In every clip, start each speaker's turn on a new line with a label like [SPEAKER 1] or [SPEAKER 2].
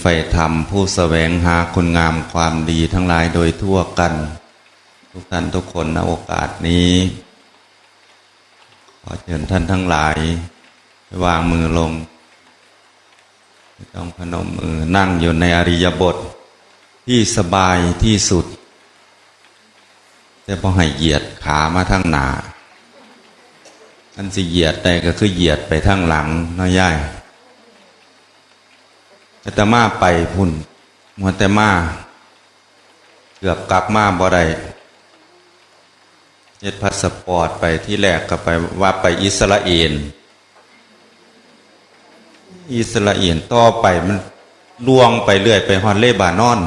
[SPEAKER 1] ใฝ่ธรรมผู้แสวงหาคุณงามความดีทั้งหลายโดยทั่วกันทุกท่านทุกคนณโอกาสนี้ขอเชิญท่านทั้งหลายวางมือลงไม่ต้องพนมมือนั่งอยู่ในอริยบทที่สบายที่สุดแต่พอให้เหยียดขามาทางหน้าท่านสิเหยียดได้ก็คือเหยียดไปทางหลังน้อยย่ายแต่มาไปพุ่นมัวแต่มาเกือบกลับมาบ่ได้เฮ็ดพาสปอร์ตไปที่แรกก็ไปว่าไปอิสราเอลต่อไปมันล่วงไปเรื่อยไปฮอดเลบานอน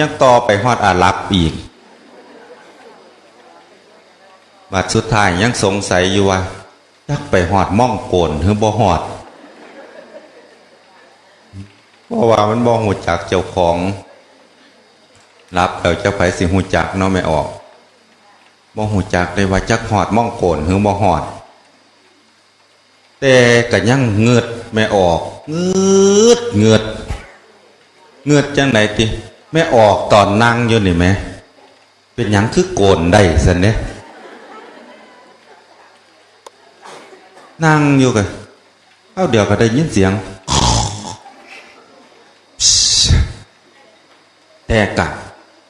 [SPEAKER 1] ยังต่อไปฮอดอาหรับอีกบัดสุดท้ายยังสงสัยอยู่ว่าจักไปฮอดม่องโกนหรือบ่ฮอดเพราะว่ามันบ่ฮู้จักเจ้าของรับแล้วเจ้าไผสิฮู้จักเนาะไม่ออกบ่ฮู้จักได้ว่าจักฮอดม่องโกนหรือบ่ฮอดแต่ก็ยังเงือดไม่ออกเงือดจังไหนติไม่ออกตอนนั่งอยู่นี่แหมเป็นหยังคือโกนได้ซั่นเด้นั่งอยู่กันเอาเดี๋ยวก็ได้ยินเสียงแต่กะ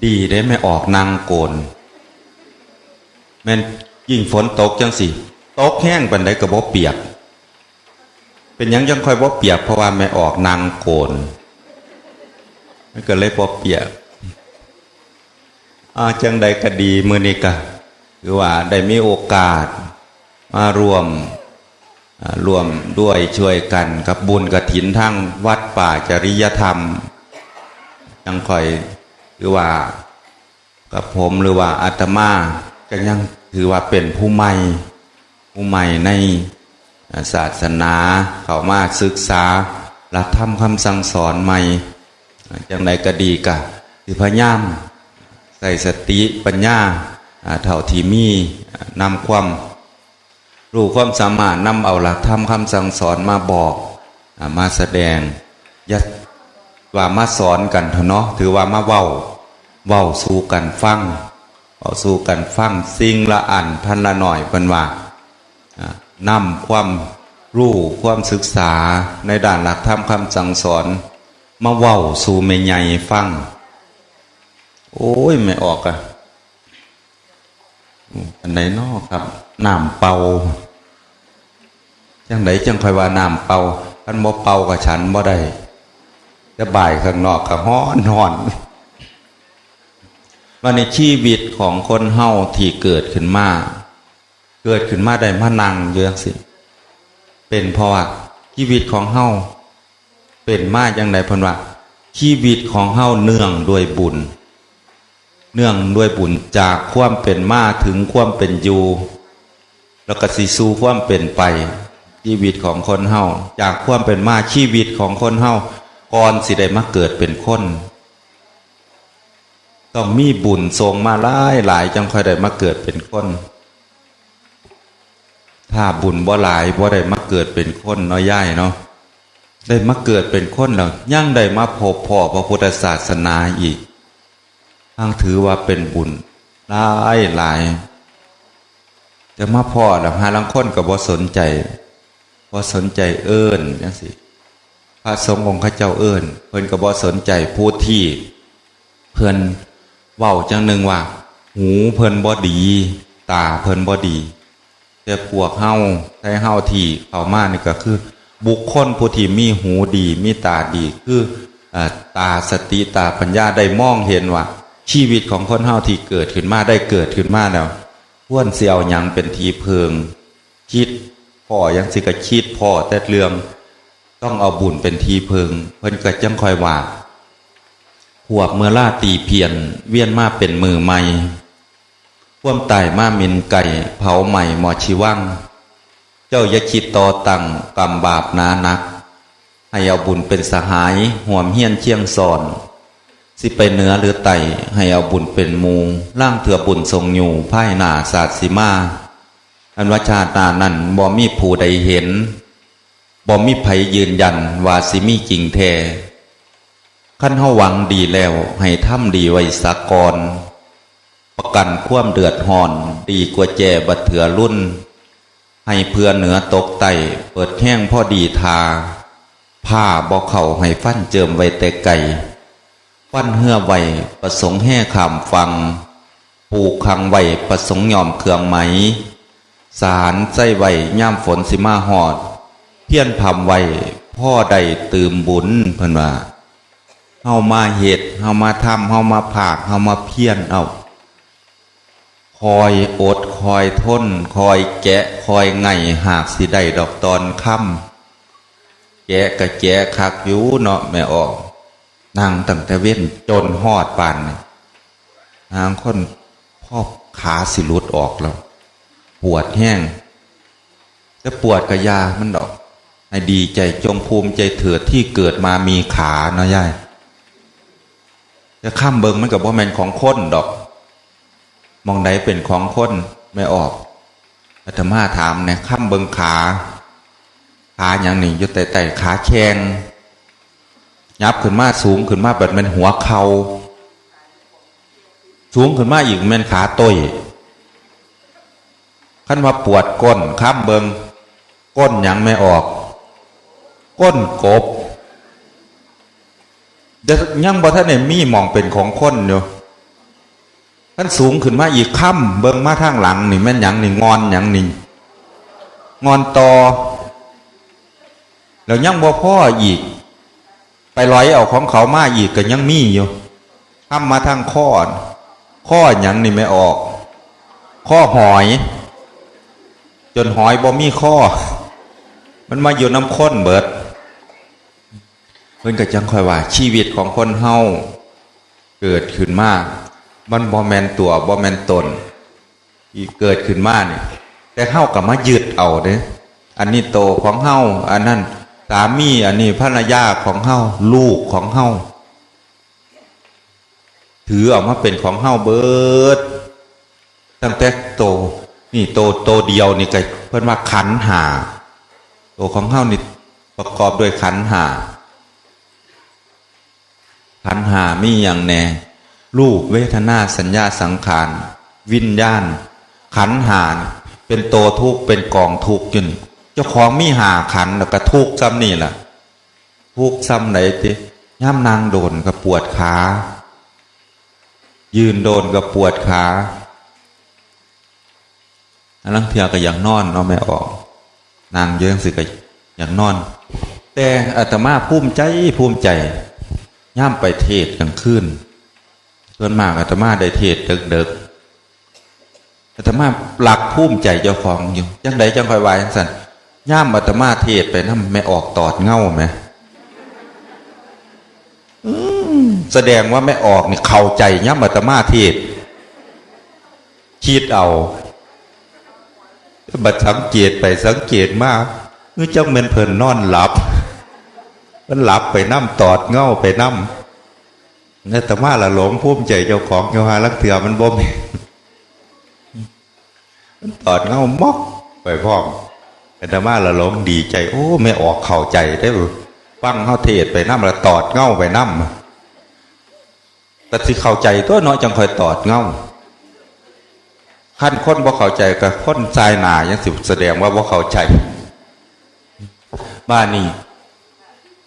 [SPEAKER 1] ดีได้ไม่ออกนั่งโกนแม่นยิ่งฝนตกจังสิตกแห้งปานใดก็บ่เปียกเป็นหยังจังค่อยบ่เปียกเพราะว่าไม่ออกนั่งโกนมันก็เลยบ่เปียกจังใดก็ดีมื้อนี้ก็คือว่าได้มีโอกาสมารวมด้วยช่วยกันกับบุญกฐินทั้งวัดป่าจริยธรรมจังค่อยหรือว่ากับผมหรือว่าอาตมาก็ยังถือว่าเป็นผู้ใหม่ในศาสนาเข้ามาศึกษาหลักธรรมคำสั่งสอนใหม่จังใดก็ดีกะสิพยายามใส่สติปัญญาเท่าที่มีนำความรู้ความสามารถนำเอาหลักธรรมคำสั่งสอนมาบอกมาแสดงอย่าว่ามาสอนกันเถอะเนาะถือว่ามาเว้าสู่กันฟังสิ่งละอันพันละหน่อยเพิ่นว่านำความรู้ความศึกษาในด้านหลักธรรมคำสั่งสอนมาเว้าสู่แม่ใหญ่ฟังโอ้ยไม่ออกอันไหนนอกครับน้ำเป่าจังไหนจังค่อยว่าน้ำเป่าคันบ่เป่ากับฉันบ่ได้จะบ่ายข้างนอกก็ฮ้อนว่าในชีวิตของคนเฮาที่เกิดขึ้นมาได้มานั่งอยู่จังซี่เป็นเพราะว่าชีวิตของเฮาเป็นมาจังได๋เพิ่นว่าชีวิตของเฮาเนื่องด้วยบุญจากความเป็นมาถึงความเป็นอยู่แล้วก็สิสู่ความเป็นไปชีวิตของคนเฮาจากความเป็นมาชีวิตของคนเฮาก่อนสิได้มาเกิดเป็นคนต้องมีบุญส่งมาหลายจังค่อยได้มาเกิดเป็นคนถ้าบุญบ่หลายบ่ได้มาเกิดเป็นคนน้อยย่ายเนาะได้มาเกิดเป็นคนแล้วยังได้มาพบพ่อพระพุทธศาสนาอีกทั้งถือว่าเป็นบุญหลายจะมาพ่อแล้วหาลังคนก็บ่สนใจเอิ้นจังซี่พระสงฆ์องค์ข้าเจ้าเอิ้นเพิ่นก็บ่สนใจผู้ที่เพิ่นเว้าจังนึงว่าหูเพิ่นบ่ดีตาเพิ่นบ่ดีแต่พวกเฮาที่เข้ามานี่ก็คือบุคคลผู้ที่มีหูดีมีตาดีคือตาสติตาปัญญาได้มองเห็นว่าชีวิตของคนเฮาที่เกิดขึ้นมาแล้วควรสิเอาหยังเป็นที่พึ่งคิดพ่อยังสิก็คิดพ่อแต่เรื่องต้องเอาบุญเป็นที่พึ่งเพิ่นก็จังค่อยว่าพวกเมื่อล่าตีเพียนเวียนมาเป็นมือใหม่พ่วมตายมามินไก่เผาใหม่หมอชีวังเจ้าอย่าคิดต่อตั้งกรรมบาปหนานักให้เอาบุญเป็นสหายห่วมเฮียนเชียงสอนสิไปเหนือหรือไต่ให้เอาบุญเป็นมูล่างเถื่อบุญทรงอยู่พ่ายหน้าศาสสิมาอันว่าชาตินั้นบ่มีผู้ใดเห็น บ่มีไผยืนยันว่าสิมีจริงแท้คันเฮาหวังดีแล้วให้ทำดีไว้ซะก่อนประกันความเดือดร้อนดีกว่าแจบัดเถื่อรุ่นให้เพื่อเหนือตกไตเปิดแห้งพอดีทาผ้าบ่เข้าให้ฟันเจิมไว้แต่ไก่ฟันเหือไว้ประสงค์แห่ขามฟังผูกคังไว้ประสงค์ยอมเครื่องไหมสารใจไว้ย่ามฝนสิมาหอดเพี้ยนพำไว้พ่อใดตื่มบุญเพิ่นว่าเฮามาเฮ็ดเฮามาทำเฮามาผากเฮามาเพี้ยนเอาคอยอดคอยทนคอยแกะคอยไงหากสิได้ดอกตอนค่ำแกะกะแกะคักอยู่เนาะแม่ออกนั่งตั้งแต่เว้นจนฮอดปานนางคนพ่อขาสิหลุดออกแล้วปวดแห้งจะปวดกะยามันดอกให้ดีใจจงภูมิใจเถิดที่เกิดมามีขาเนาะยายจะข้ามเบิงมันกับบ่แม่นของคนดอกมองใดเป็นของคนไม่ออกอาตมาถามเนี่ยข้ามเบิงขาอย่างหนึ่งอยู่แต่ขาแข้งยับขึ้นมาสูงขึ้นมาแบบเป็นหัวเข่าสูงขึ้นมาอีกเป็นขาต้ยขั้นมาปวดก้นข้ามเบิงก้นยังไม่ออกก้นกบเดี๋ยวยังบ่ท่านเนี่ยมีมองเป็นของคนอยู่ท่านสูงขึ้นมาอีกค่ำเบิ่งมาทางหลังนี่แม่นหยังนี่งอนหยังนี่งอนตอแล้วยังบ่พ่ออีกไปร้อยเอาของเขามาอีกก็ยังมีอยู่ค่ำมาทางข้อหยังนี่ไม่ออกข้อหอยจนหอยบ่มีข้อมันมาอยู่น้ำข้นเบิดเพิ่นก็จังค่อยว่าชีวิตของคนเฮาเกิดขึ้นมามันบ่แม่นตัวบ่แม่นตนอีเกิดขึ้นมาเนี่ยแต่เฮาก็มายึดเอาเด้อันนี้โตของเฮาอันนั้นสามีอันนี้ภรรยาของเฮาลูกของเฮาถือออกมาเป็นของเฮาเบิดตั้งแต่โตนี่โตเดียวนี่ก็เพิ่นว่าขันธ์ห้าโตของเฮานี่ประกอบด้วยขันธ์ห้าขันธ์ห้ามีอย่างแน่รูปเวทนาสัญญาสังขารวิญญาณขันธ์ห้าเป็นโตทุกข์เป็นกองทุกข์อยู่นี่เจ้าของมีห้าขันธ์แล้วก็ทุกข์ซ้ำนี่ล่ะทุกข์ซ้ำไหนติย่ำนางโดนก็ปวดขายืนโดนก็ปวดขาอันนั้นเทียก็อยากนอนเอาไม่ออกนางเยอะสิก็อยากนอนแต่อาตมาภูมิใจย่ำไปเทศกลางคืนส่วนมากอาตมาได้เทศดึกอาตมาหลักภูมิใจเจ้าของอยู่จังใดจังคอยวายจังสันย่ำอาตมาเทศไปนั่นไม่ออกตอดเง่าไหมแสดงว่าไม่ออกนี่เข้าใจย่ำอาตมาเทศคิดเอาบัดสังเกตไปสังเกตมากเจ้าเมนเพลินนอนหลับมันหลับไปน้ำตอดเง่าไปน้ำเนี่ยแต่ว่าละหลงภูมิใจเจ้าของเจ้าหาลักเถื่อมันบ่มมันตอดเง่ามอกไปพร้อมแต่ว่าละหลงดีใจโอ้ไม่ออกเข้าใจได้หรือฟังเขาเทศไปน้ำละตอดเง่าไปน้ำแต่ที่เข้าใจตัวน้อยจังคอยตอดเง่าขั้นคนบ่เข้าใจกับคนใจหนายังสิแสดงว่าบ่เข้าใจบ้านนี้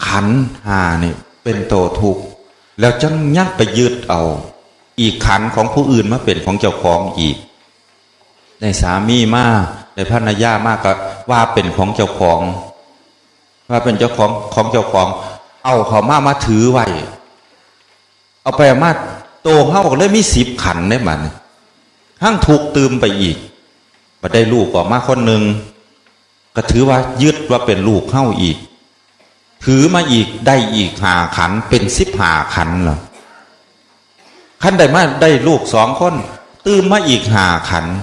[SPEAKER 1] ขันธ์ห้านี่เป็นโตทุกข์แล้วจังยักไปยึดเอาอีกขันธ์ของผู้อื่นมาเป็นของเจ้าของอีกในสามีมาในภรรยามากก็ว่าเป็นของเจ้าของว่าเป็นเจ้าของเจ้าของเอาเขามาถือไว้เอาไปมาโตเฮาก็เลยมี10 ขันธ์ได้มันห้างถูกตืมไปอีกมาได้ลูกออกมาคนหนึ่งก็ถือว่ายึดว่าเป็นลูกเข้าอีกถือมาอีกได้อีก5 ขันธ์เป็น15 ขันธ์เหรอขั้นใดมาได้ลูก2 คนตืมมาอีก5 ขันธ์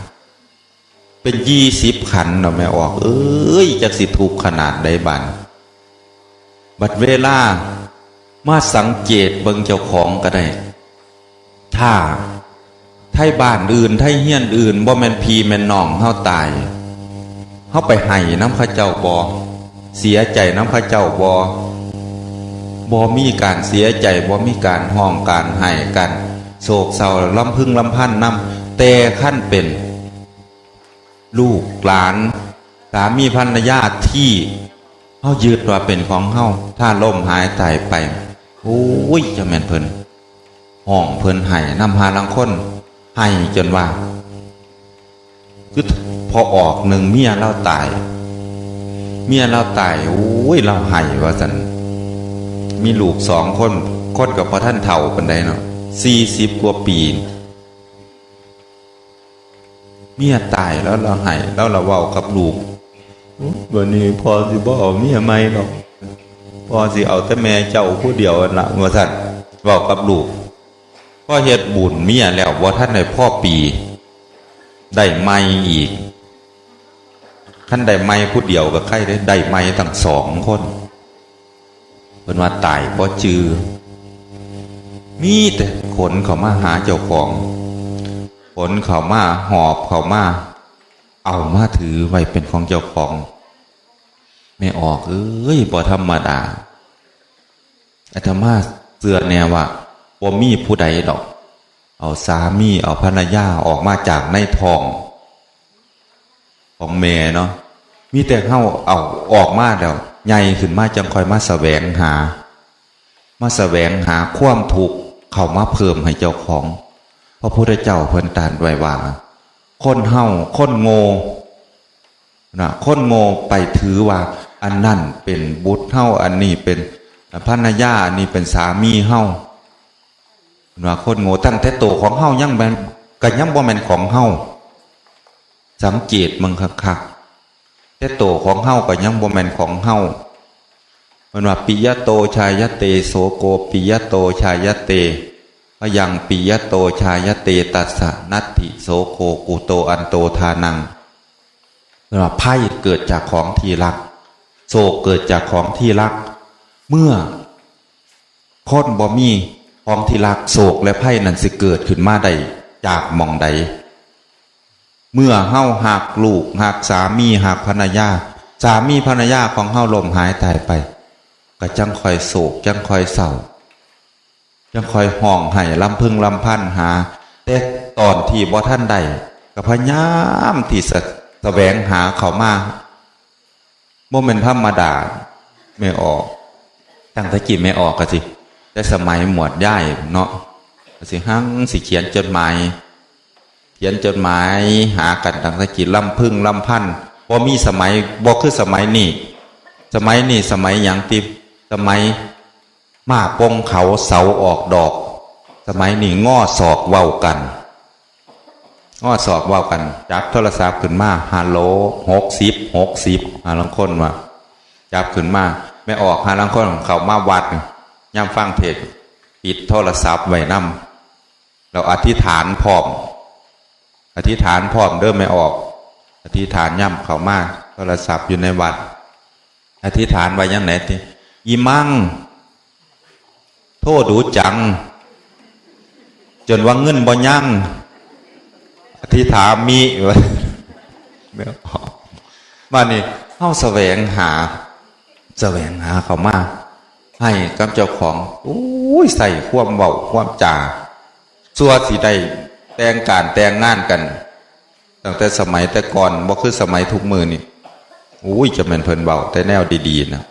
[SPEAKER 1] เป็น20 ขันธ์เราไม่ออกจะสิถูกขนาดใดบัดเวลามาสังเกตเบิ่งเจ้าของก็ได้ถ้าไทยบ้านอื่นไทยเฮียนอื่นบ่แม่นพีแม่นน้องเฮาตายเฮาไปให้น้ำข้าเจ้าบ่ เสียใจน้ำพระเจ้าบ่มีการเสียใจบ่มีการห้องการไห้กันโศกเศร้าลำพึงลำพันน้ำแต่ขั้นเป็นลูกหลานสามีภรรยาที่เฮายึดว่าเป็นของเฮาถ้าล่มหายตายไปโอ้ยจะแม่นเพิ่นห้องเพิ่นไห้น้ำหาลังคนไห้จนว่าคือพอออกหนึ่งเมียเราตายโอ้ยเราไห้ว่าสันมีลูก2 คนกับพอท่านเฒ่าปานใดเนาะ40 กว่าปีเมียตายแล้วเราไห้แล้วเราเว้ากับลูกวันนี้พอสิบ่เอาเมียใหม่หรอกพอสิเอาแต่แม่เจ้าผู้เดียวน่ะว่าซั่นเว้ากับลูกพอเฮ็ดบุญเมียแล้วบ่ทันได้พ่อปีได้ใหม่อีกท่านได้ใหม่ผู้เดียวก็ใครได้ใหม่ทั้ง2 คนเพิ่นว่าตายบ่จือมีแต่ขนเข้ามาหาเจ้าของขนเข้ามาหอบเข้ามาเอามาถือไว้เป็นของเจ้าของไม่ออกบ่ธรรมดาอาตมาเชื่อแน่ว่าบ่มีผู้ใดดอกเอาสามีเอาภรรยาออกมาจากในท้องของแม่เนาะมีแต่เฮาเอาออกมาแล้วใหญ่ขึ้นมาจังค่อยมาแสวงหาความทุกข์เข้ามาเพิ่มให้เจ้าของพระพุทธเจ้าเพิ่นตรัสไว้ว่าคนเฮาคนโง่นะคนโง่ไปถือว่าอันนั่นเป็นบุตรเฮาอันนี้เป็นภรรยาอันนี้เป็นสามีเฮาว่าคนโง่ตั้งแต่โตของเฮายังบ่แม่นของเฮาสังเกตมึงคักๆแต่โตของเฮาก็ยังบ่แม่นของเฮาเพิ่นว่าปิยโตชายเตโสโกปิยโตชายเตพยังปิยโตชายเตตัสสะนัตถิโสโคกุโตอันโตทานังเพิ่นว่าภัยเกิดจากของที่รักโศกเกิดจากของที่รักเมื่อคนบ่มีของที่รักโศกและภัยนั้นสิเกิดขึ้นมาได้จากหม่องใดเมื่อเฮาหักลูกหักสามีหักภรรยาสามีภรรยาของเฮาล้มหายตายไปก็จังค่อยโศกจังค่อยเศร้าจังค่อยห้องไห้ลำพึงลำพันหาแต่ตอนที่บ่ทันได้ก็พยายามที่จะแสวงหาเข้ามาบ่แม่นธรรมดาไม่ออกตั้งแต่กี้ไม่ออกก็สิแต่สมัยหมวดย่ายเนาะสิหั่งสิเขียนจดหมายหากันตั้งแต่กี้ลำพึงลำพันบ่มีสมัยบ่คือสมัยนี้สมัยหยังติสมัยมาปงเขาเสาออกดอกสมัยนี้ง้อศอกเว้ากันจับโทรศัพท์ขึ้นมาฮัลโหล60หาลังคนว่าจับขึ้นมาไม่ออกหาลังคนเขามาวัดย่ำฟังเทศปิดโทรศัพท์ไว้นำเราอธิษฐานพร้อมเดิมไม่ออกอธิษฐานย่ำเขามาโทรศัพท์อยู่ในวัดอธิษฐานไว้ยังไหนทีอีมั่งโทษดูจังจนว่าเงินบ่ยั่งอธิษฐานมีไม่ออกมานี่เฮาแสวงหาเขามาให้กับเจ้าของโอ้ยใส่ความเว้าความจาสัวสิได้แต่งงานกันตั้งแต่สมัยแต่ก่อนบ่คือสมัยทุกมือนี่โอ้ยจะแม่นเพิ่นเว้าแต่แนวดีๆนะ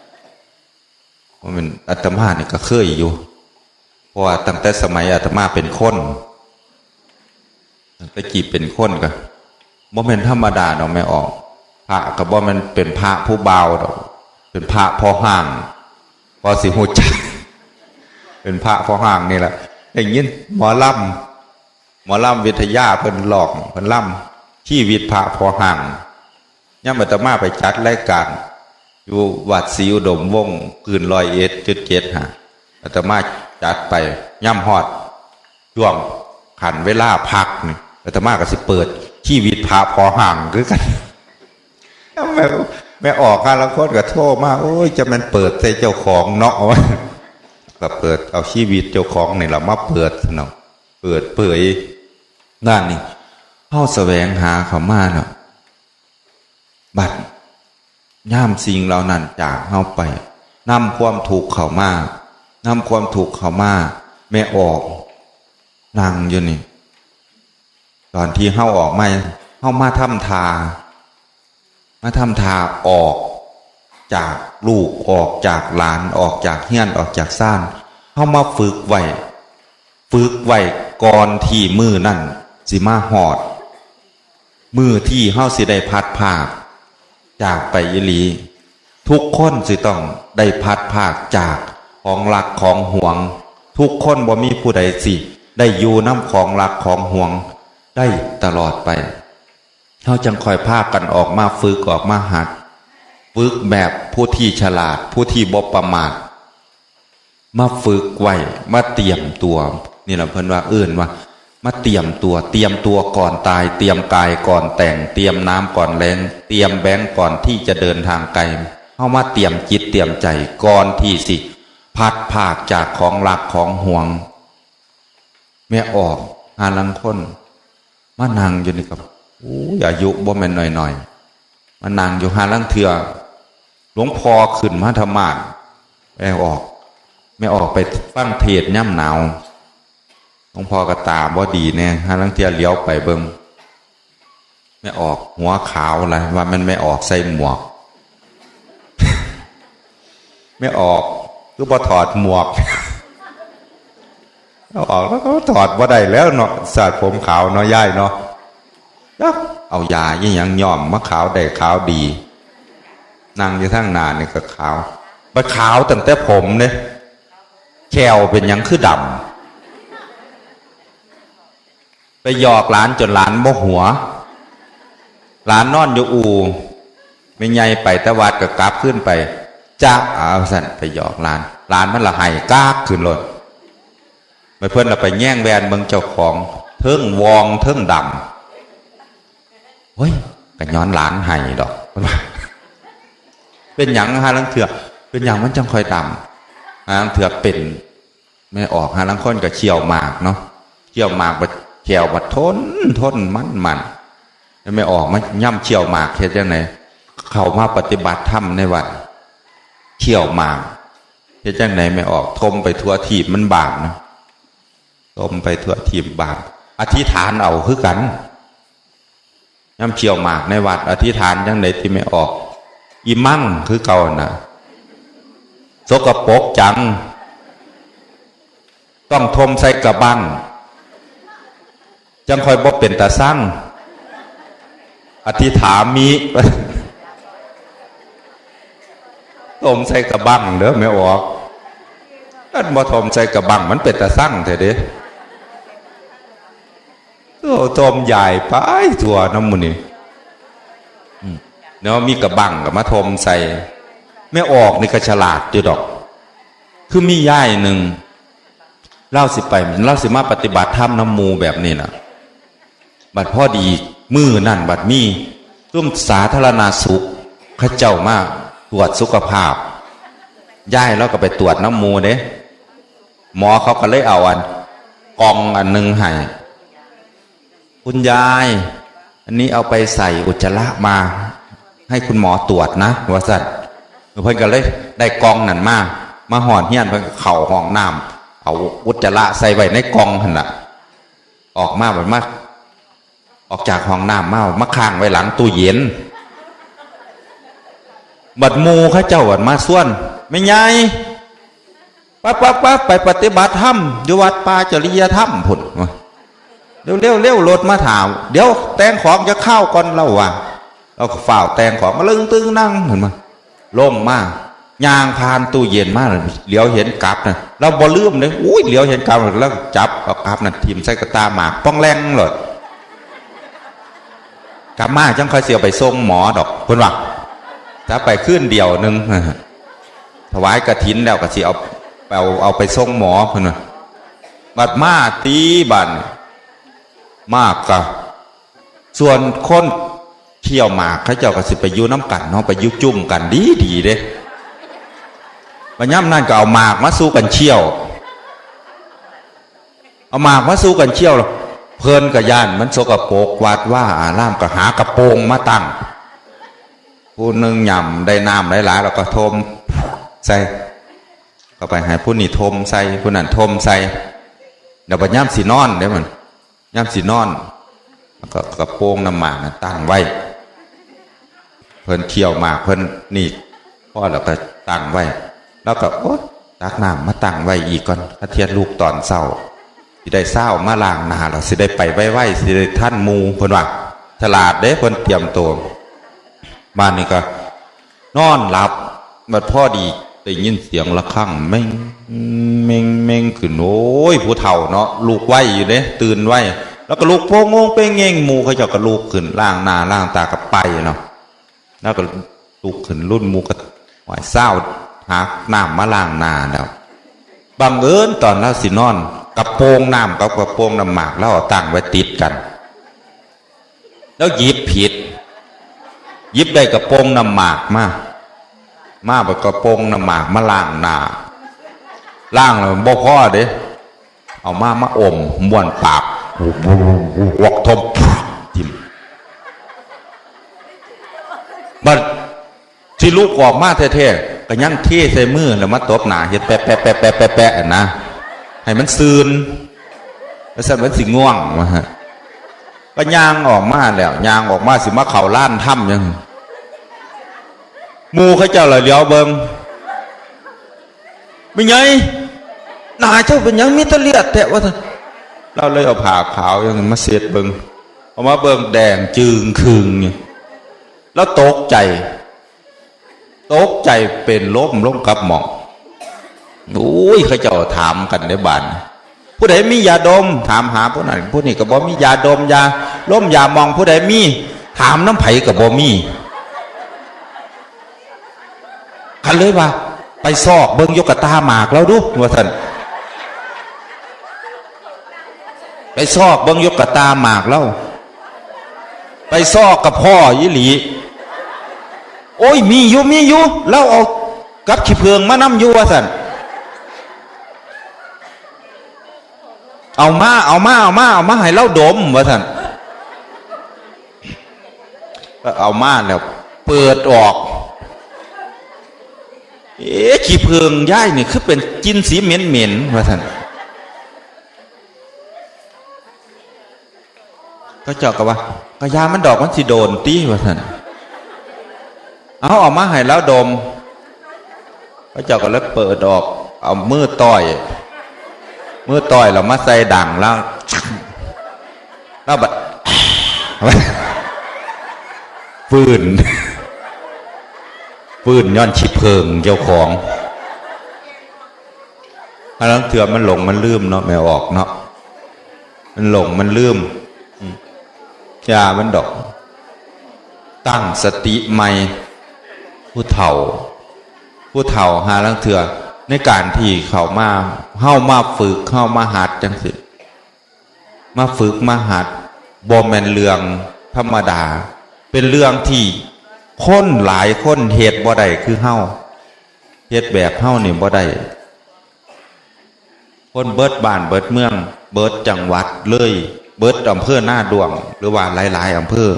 [SPEAKER 1] ว่ามันอาตมานี่ก็เคยอยู่เพราะว่าตั้งแต่สมัยอาตมาเป็นคนตั้งแต่กี่เป็นคนก็บ่แม่นธรรมดาดอกไม่ออกพระก็บ่แม่นเป็นพระผู้เบาดอกเป็นพระพอห่างพอสิฮู้จักเป็นพระพอห่างนี่แหละได้ยินหมอลำวิทยาเพิ่นหลอกเพิ่นล่ำชีวิตพระพอห่างย่ำอาตมาไปจัดรายการอยู่วัดศรีอุดมวงศ์คืน101.7อาตมาจัดไปย่ำฮอดช่วงขันเวลาพักนี่อาตมาก็สิเปิดชีวิตพระพอห่างคือกันแม่ออกการละครก็โทษมากโอ้ยจะมันเปิดใจเจ้าของเนาะวะก็เปิดเอาชีวิตเจ้าของนี่เรามาเปิดเนาะเปิดเผยด้านนี้เฮาแสวงหาเขามาเนาะบัด ย่ามสิ่งเหล่านั้นจากเฮาไปนำความถูกข์เข้ามานำความถูกข์เข้ามาแม่ออกนั่งอยู่นี่ตอนที่เฮาออกมาเฮามาทำทาออกจากลูกออกจากหลานออกจากเฮียนออกจากซ่านเฮามาฝึกไว้ก่อนที่มือนั่นสิมาหอดมือที่เฮาสิได้พัดภาคจากไปอีหลีทุกคนสิต้องได้พัดภาคจากของรักของห่วงทุกคนบ่มีผู้ใดสิได้อยู่น้ำของรักของห่วงได้ตลอดไปเฮาจังคอยพากันออกมาฝึกออกมาหัดฝึกแบบผู้ที่ฉลาดผู้ที่บ่ประมาทมาฝึกไว้มาเตรียมตัวนี่แหละเพิ่นว่าว่ามาเตรียมตัวก่อนตายเตรียมกายก่อนแต่งเตรียมน้ำก่อนแล้งเตรียมแบงก่อนที่จะเดินทางไกลเฮามาเตรียมจิตเตรียมใจก่อนที่สิพัดภาคจากของรักของห่วงแม่ออกหาลังคนมานั่งอยู่นี่กับอายุบ่แม่นหน่อยมานั่งอยู่หาลังเถื่อหลวงพ่อขึ้นมาธรรมะแม่ออกไปฟังเทศย่ำหนาวหลวงพ่อก็ตาบ่ดีแน่หาลังเถื่อเลี้ยวไปเบิ่งแม่ออกหัวขาวอะไรว่ามันไม่ออกใส่หมวก ไม่ออกคือพอถอดหมวก เอาออกแล้วก็ถอดว่าได้แล้วเนาะสาดผมขาวเนาะย่ายเนาะเอายาอย่างย่อมมะขาวได้ขาวดีนั่งอยู่ทั้งนานนี่ก็ขาวไปขาวตั้งแต่ผมเนี่ยแขวเป็นยังคือดำไปหยอกหลานจนหลานโมหัวหลานนอนอยู่อูไม่ใหญ่ไปตะวัดก็กลับขึ้นไปจ้าเอาสั่นไปหยอกหลานมันละไห้กากขึ้นเลยไปเพื่อนเราไปแย่งแวนเมืองเจ้าของเทิงวองเทิงดำเฮ้ยกันย้อนหลานไห้ดอกเป็นหยังฮะลังเถื่อเป็นหยังมันจังคอยดำฮะลังเถื่อเป็นไม่ออกฮะลังค้นกับเชี่ยวหมากเนาะเชี่ยวหมากบัดเชี่ยวบัดทนมันไม่ออกมันย่ำเชี่ยวหมากเฮ็ดยังไงเข้ามาปฏิบัติธรรมในวัดเชี่ยวหมากเฮ็ดยังไงไม่ออกทมไปทั่วทีบมันบาปนะทมไปทั่วทีบบาปอธิษฐานเอาคือกันย่ำเชี่ยวหมากในวัดอธิษฐานยังไงที่ไม่ออกอีมั่งคือเก่าน่ะสกปรกจังต้องทมใส่กระบังจังคอยบ่เป็นตาสั่งอธิษฐานมีทมใส่กระบังเด้อไม่ออกนั่นบ่ทมใส่กระบังมันเป็นตาสั่งเถอะเด้ทมใหญ่ไปตัวน้ำมันนี่เนาะมีกระบังกับมาทมใส่ไม่ออกนี่ก็ฉลาดอยู่ดอกคือมีย่ายหนึ่งเล่าสิมาปฏิบัติธรรมน้ำมูแบบนี้นะบัดพ่อดีมือนั่นบัดมีร่วมสาธารณสุขข้าเจ้ามาตรวจสุขภาพย่ายแล้วก็ไปตรวจน้ำมูเด้หมอเขาก็เลยเอากองอันหนึ่งให้คุณยายอันนี้เอาไปใส่อุจจาระมาให้คุณหมอตรวจนะว่าสัตว์เพิ่นก็เลยได้กองนั่นมาห่อนเฮี้ยนเพิ่นเข่าห้องน้ำเอาอุจจาระใส่ไว้ในกองหั่นน่ะออกมาแบบมาออกจากห้องน้ำมาค้างไว้หลังตู้เย็นบัดมูข้าเจ้าบัดมาส่วนไม่ใหญ่ปั๊บไปปฏิบัติธรรมอยู่วัดป่าจริยธรรมพุ่นเร็วรถมาถามเดี๋ยวแต่งของจะเข้าก่อนเราว่ะเราก็ฝ่าแต่งของมาลึงตึงนั่งเห็นไหมลงมายางพานตู้เย็นมากเลยเหลียวเห็นกลับนะเราบ่ลืมเลยอุ้ยเหลียวเห็นกลับแล้วจับเอากลับนะทีมใส่กระตาหมากป้องแรงเลยกลับมาจังค่อยเสียไปส่งหมอดอกเพิ่นว่าถ้าไปขึ้นเดียวนึงถวายกฐินแล้วก็สิเอาไปส่งหมอเพิ่นว่าบัดมาตีบันมากกะส่วนคนเขี่ยวหมากเขาเจ้าก็สิไปยุ่น้ำกันเนาะไปยุ่จุ่มกันดีเด้บรรย่ำนั่นก็เอาหมากมาสู้กันเชี่ยวเอาหมากมาสู้กันเชี่ยวเพลินกับย่านมันโสกโปกวาดว่าอารามก็หากระโปรงมาตั้ง ผู้หนึ่งหย่ำได้น้ำหลายๆแล้วก็ทมใส่ก็ไปให้ผู้นี้ทมใส่ผู้นั้นทมใส่เดี๋ยวไปย่ำสีนอนเดี๋ยวมันย่ำสีนอนแล้วก็กระโปรงน้ำหมากตั้งไว้เพิ่นเคี่ยวหมากเพิ่นนี่พ่อแล้วก็ตั้งไว้แล้วก็โอ๊ยตักน้ำมาตั้งไว้อีกก่อนถ้าเทียนลูกตอนเศร้าสิได้เศร้ามาล้างหน้าแล้วสิได้ไปไว้สิได้ท่านมูเพิ่นว่าฉลาดเด้เพิ่นเตรียมตัวบ้านนี้ก็นอนหลับบัดพ่อดีได้ยินเสียงระฆังเม่งเม่งเม่งขึ้นโอ้ยผู้เฒ่าเนาะลูกไว้อยู่เด้ตื่นไว้แล้วก็ลูกโป่งงเป้งเง่งมูเขาเจ้าก็ลูกขึ้นล้างหน้าล้างตากับไปเนาะแล้วก็ลูกขึ้นรุ่นมูก็ไหวเศร้าหาน้ำมาล้างหน้าแล้วบังเอิญตอนเราสินอนกระโปรงน้ำกับกระโปรงน้ำหมากแล้วตั้งไว้ติดกันแล้วหยิบผิดหยิบได้กระโปรงน้ำหมากมาแบบกระโปรงน้ำหมากมาล้างหน้าล้างแล้วบ่พอเด้เอามาอมม้วนปากวกทมทิมบัดที่ลูกออกมาแท้ๆก็ยังเทใส่มือแล้วมาตบหน้าเฮ็ดแปะแปะแปะแปะแปะแปะนะให้มันซืนแล้วสั่นมันสิง่วงมาฮะก็ยางออกมาแล้วยางออกมาสิมาเข่าล้านถ้ำยังมูเขาเจ้าเลยเลี้ยวเบิงเป็นไงหน้าเจ้าเป็นยังมีตะเลียดแตะว่าเราเลยเอาผ่าขาวยังมาเสียดเบิงเอามาเบิงแดงจึงคืงแล้วตกใจเป็นล้มกับหมอกโอ้ยเขาเจ้าถามกันในบ้านผู้ใดมียาดมถามหาผู้นั้นผู้นี้ก็บอกมียาดมยาล้มยามองผู้ใดมีถามน้ำไผ่ก็บอกมีคันเลยว่าไปซอกเบิ้งยกตาหมากแล้วดูว่าท่านไปซอกเบิ้งยกตาหมากแล้วไปซอกกับพ่อยิหลีโอ้ยมีอยู่แล้วเอากับขี้เพืองมานำอยู่ว่าท่านเอามาให้เล่าดมว่าท่านก็เอามาแล้วเปิดออกขี้เพืองย่ายนี่คือเป็นกินสีเหม็นว่าท่านก็เจาะกับว่ากระยามันดอกมันสิโดนตีว่าท่านเอาออกมาให้แล้วดมก็เจาะก็เลยเปิดออกเอามือต่อยเรามาใส่ดังแล้วบัดปืนย้อนชิบเพิงเจ้าของแล้วเถื่อมันหลงมันลืมเนาะไม่ออกเนาะมันหลงมันลืมยามันดอกตั้งสติใหม่ผู้เฒ่าหาลังเถื่อในการที่เข้ามาฝึกเข้ามาหัดจังสิมาฝึกมาหัดบ่แม่นเรื่องธรรมดาเป็นเรื่องที่คนหลายคนเหตุบ่ได้คือเฮาเหตุแบบเฮานี่บ่ได้คนเบิดบ้านเบิดเมืองเบิดจังหวัดเลยเบิดอำเภอหน้าดวงหรือว่าหลายๆอำเภอ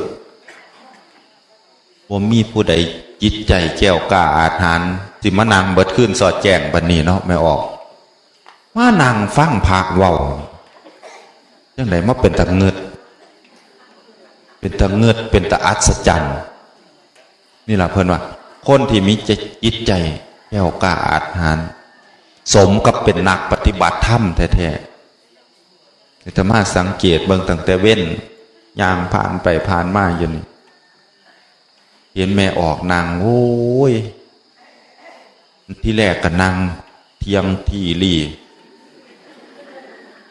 [SPEAKER 1] บ่มีผู้ใดจิตใจแก้วกล้าอาถรรพ์สิมานั่งเบิดขึ้นสอดแจ้งบัดนี้เนาะไม่ออกมานั่งฟังพระเว้าจังได๋มาเป็นตะเงิดเป็นตะอัศจรรย์นี่ล่ะเพิ่นว่าคนที่มีจิตใจแก้วกล้าอาถรรพ์สมกับเป็นนักปฏิบัติธรรมแท้ๆแต่มาสังเกตเบิ่งตั้งแต่เว้นย่างผ่านไปผ่านมาอยู่นี่เห็นแม่ออกนางโอ้ยที่แรกก็นางเทียงที่รี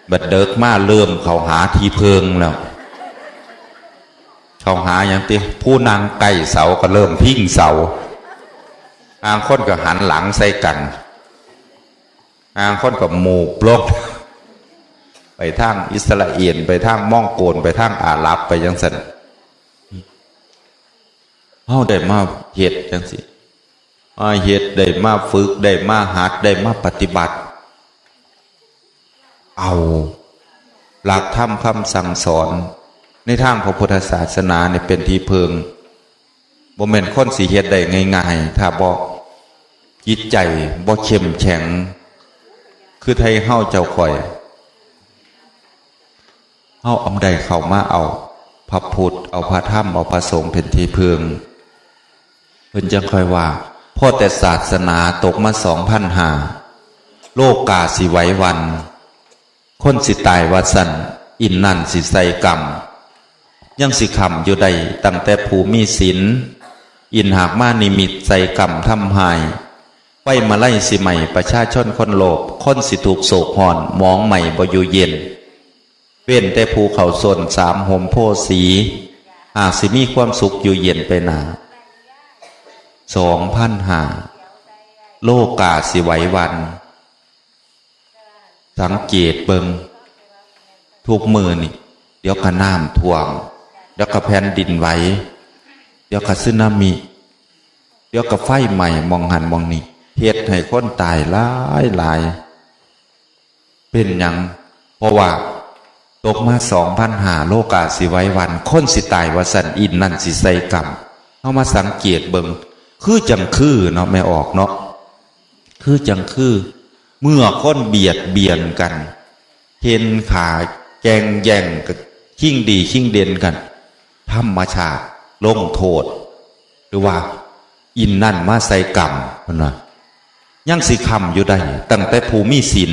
[SPEAKER 1] บัดเดิกมาเริ่มเขาหาทีเพิงแล้วเขาหาอย่างที่ผู้นางไก่เสาก็เริ่มพิ้งเสาบางคนก็หันหลังใส่กันบางคนก็หมู่ปลกไปทางอิสราเอลไปทางม่องโกลไปทางอาหรับไปยังสันเฮาได้มาเฮ็ดจังสิมาเฮ็ดได้มาฝึกได้มาหัดได้มาปฏิบัติเอาหลักธรรมคำสั่งสอนในทางพระพุทธศาสนาเนี่ยเป็นที่เพิง บ่แม่นคนสิเฮ็ดได้ง่ายๆถ้าบ่จิตใจบ่เข้มแข็งคือไทยเฮาเจ้าข่อยเฮาเอาได้เข้ามาเอาพระพุทธเอาพระธรรมเอาพระสงฆ์เป็นที่พึ่งเพิ่นจังค่อยว่าพอแต่ศาสนาตกมา2,500โลกาสิไหววันคนสิตายว่าสั่นอินนั่นสิใส่กรรมยังสิคำอยู่ใดตั้งแต่ผู้มีศีลอินหากมานิมิตใส่กรรมทำหายไว้มาไล่สิใหม่ประชาชนคนโลภคนสิถูกโศกหอนมองใหม่บ่อยู่เย็นเว้นแต่ภูเขาส่วน3ห่มโพสีหากสิมีความสุขอยู่เย็นไปหนา2,500โลกาสิไหววันสังเกตเบิงทุกมือนี่เดี๋ยวก็น้ำท่วมเดี๋ยวก็แผ่นดินไหวเดี๋ยวก็สึนามิเดี๋ยวก็ไฟใหม่มองหันมองนี่เฮ็ดให้คนตายหลายเป็นหยังเพราะว่าตกมา2,500โลกาสิไหววันคนสิตายว่าสันอินนั่นสิใส่กรรมเอามาสังเกตเบิงคือจังคือเนาะไม่ออกเนาะคือจังคือเมื่อคนเบียดเบียนกันเห็นขาแกงแย่งกับชิ่งดีชิ่งเด่นกันธรรมชาติลงโทษหรือว่าอินนั่นมาใส่กรรมเพิ่นว่ายังสิคำอยู่ได้ตั้งแต่ผู้มีศีล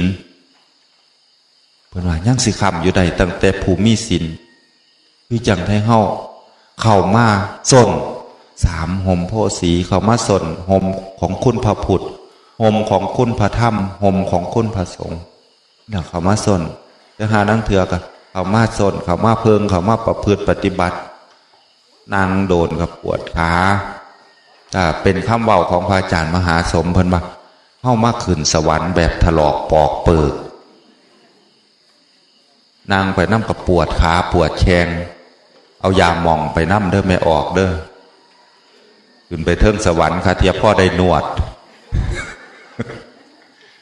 [SPEAKER 1] เพิ่นว่ายังสิคำอยู่ได้ตั้งแต่ผู้มีศีลคือจังไทเฮาเข้ามาส้น3ห่มโพสีเข้ามาส้นห่มของคุณพระพุทธห่มของคุณพระธรรมห่มของคุณพระสงฆ์เนี่ยเข้ามาส้นจะหานั่งเถื่อกันเข้ามาส้นเข้ามาเพิงเข้ามาประพฤติปฏิบัตินางโดนกับปวดขาเป็นคำเว้าของพระอาจารย์มหาสมเพิ่นว่าเฮามาขึ้นสวรรค์แบบถลอกปอกเปิกนางไปน้ำกับปวดขาปวดแขนเอายาหม่องไปน้ำเด้อไม่ออกเด้อขึ้นไปเทิงสวรรค์ค่ะเทียบพ่อได้นวด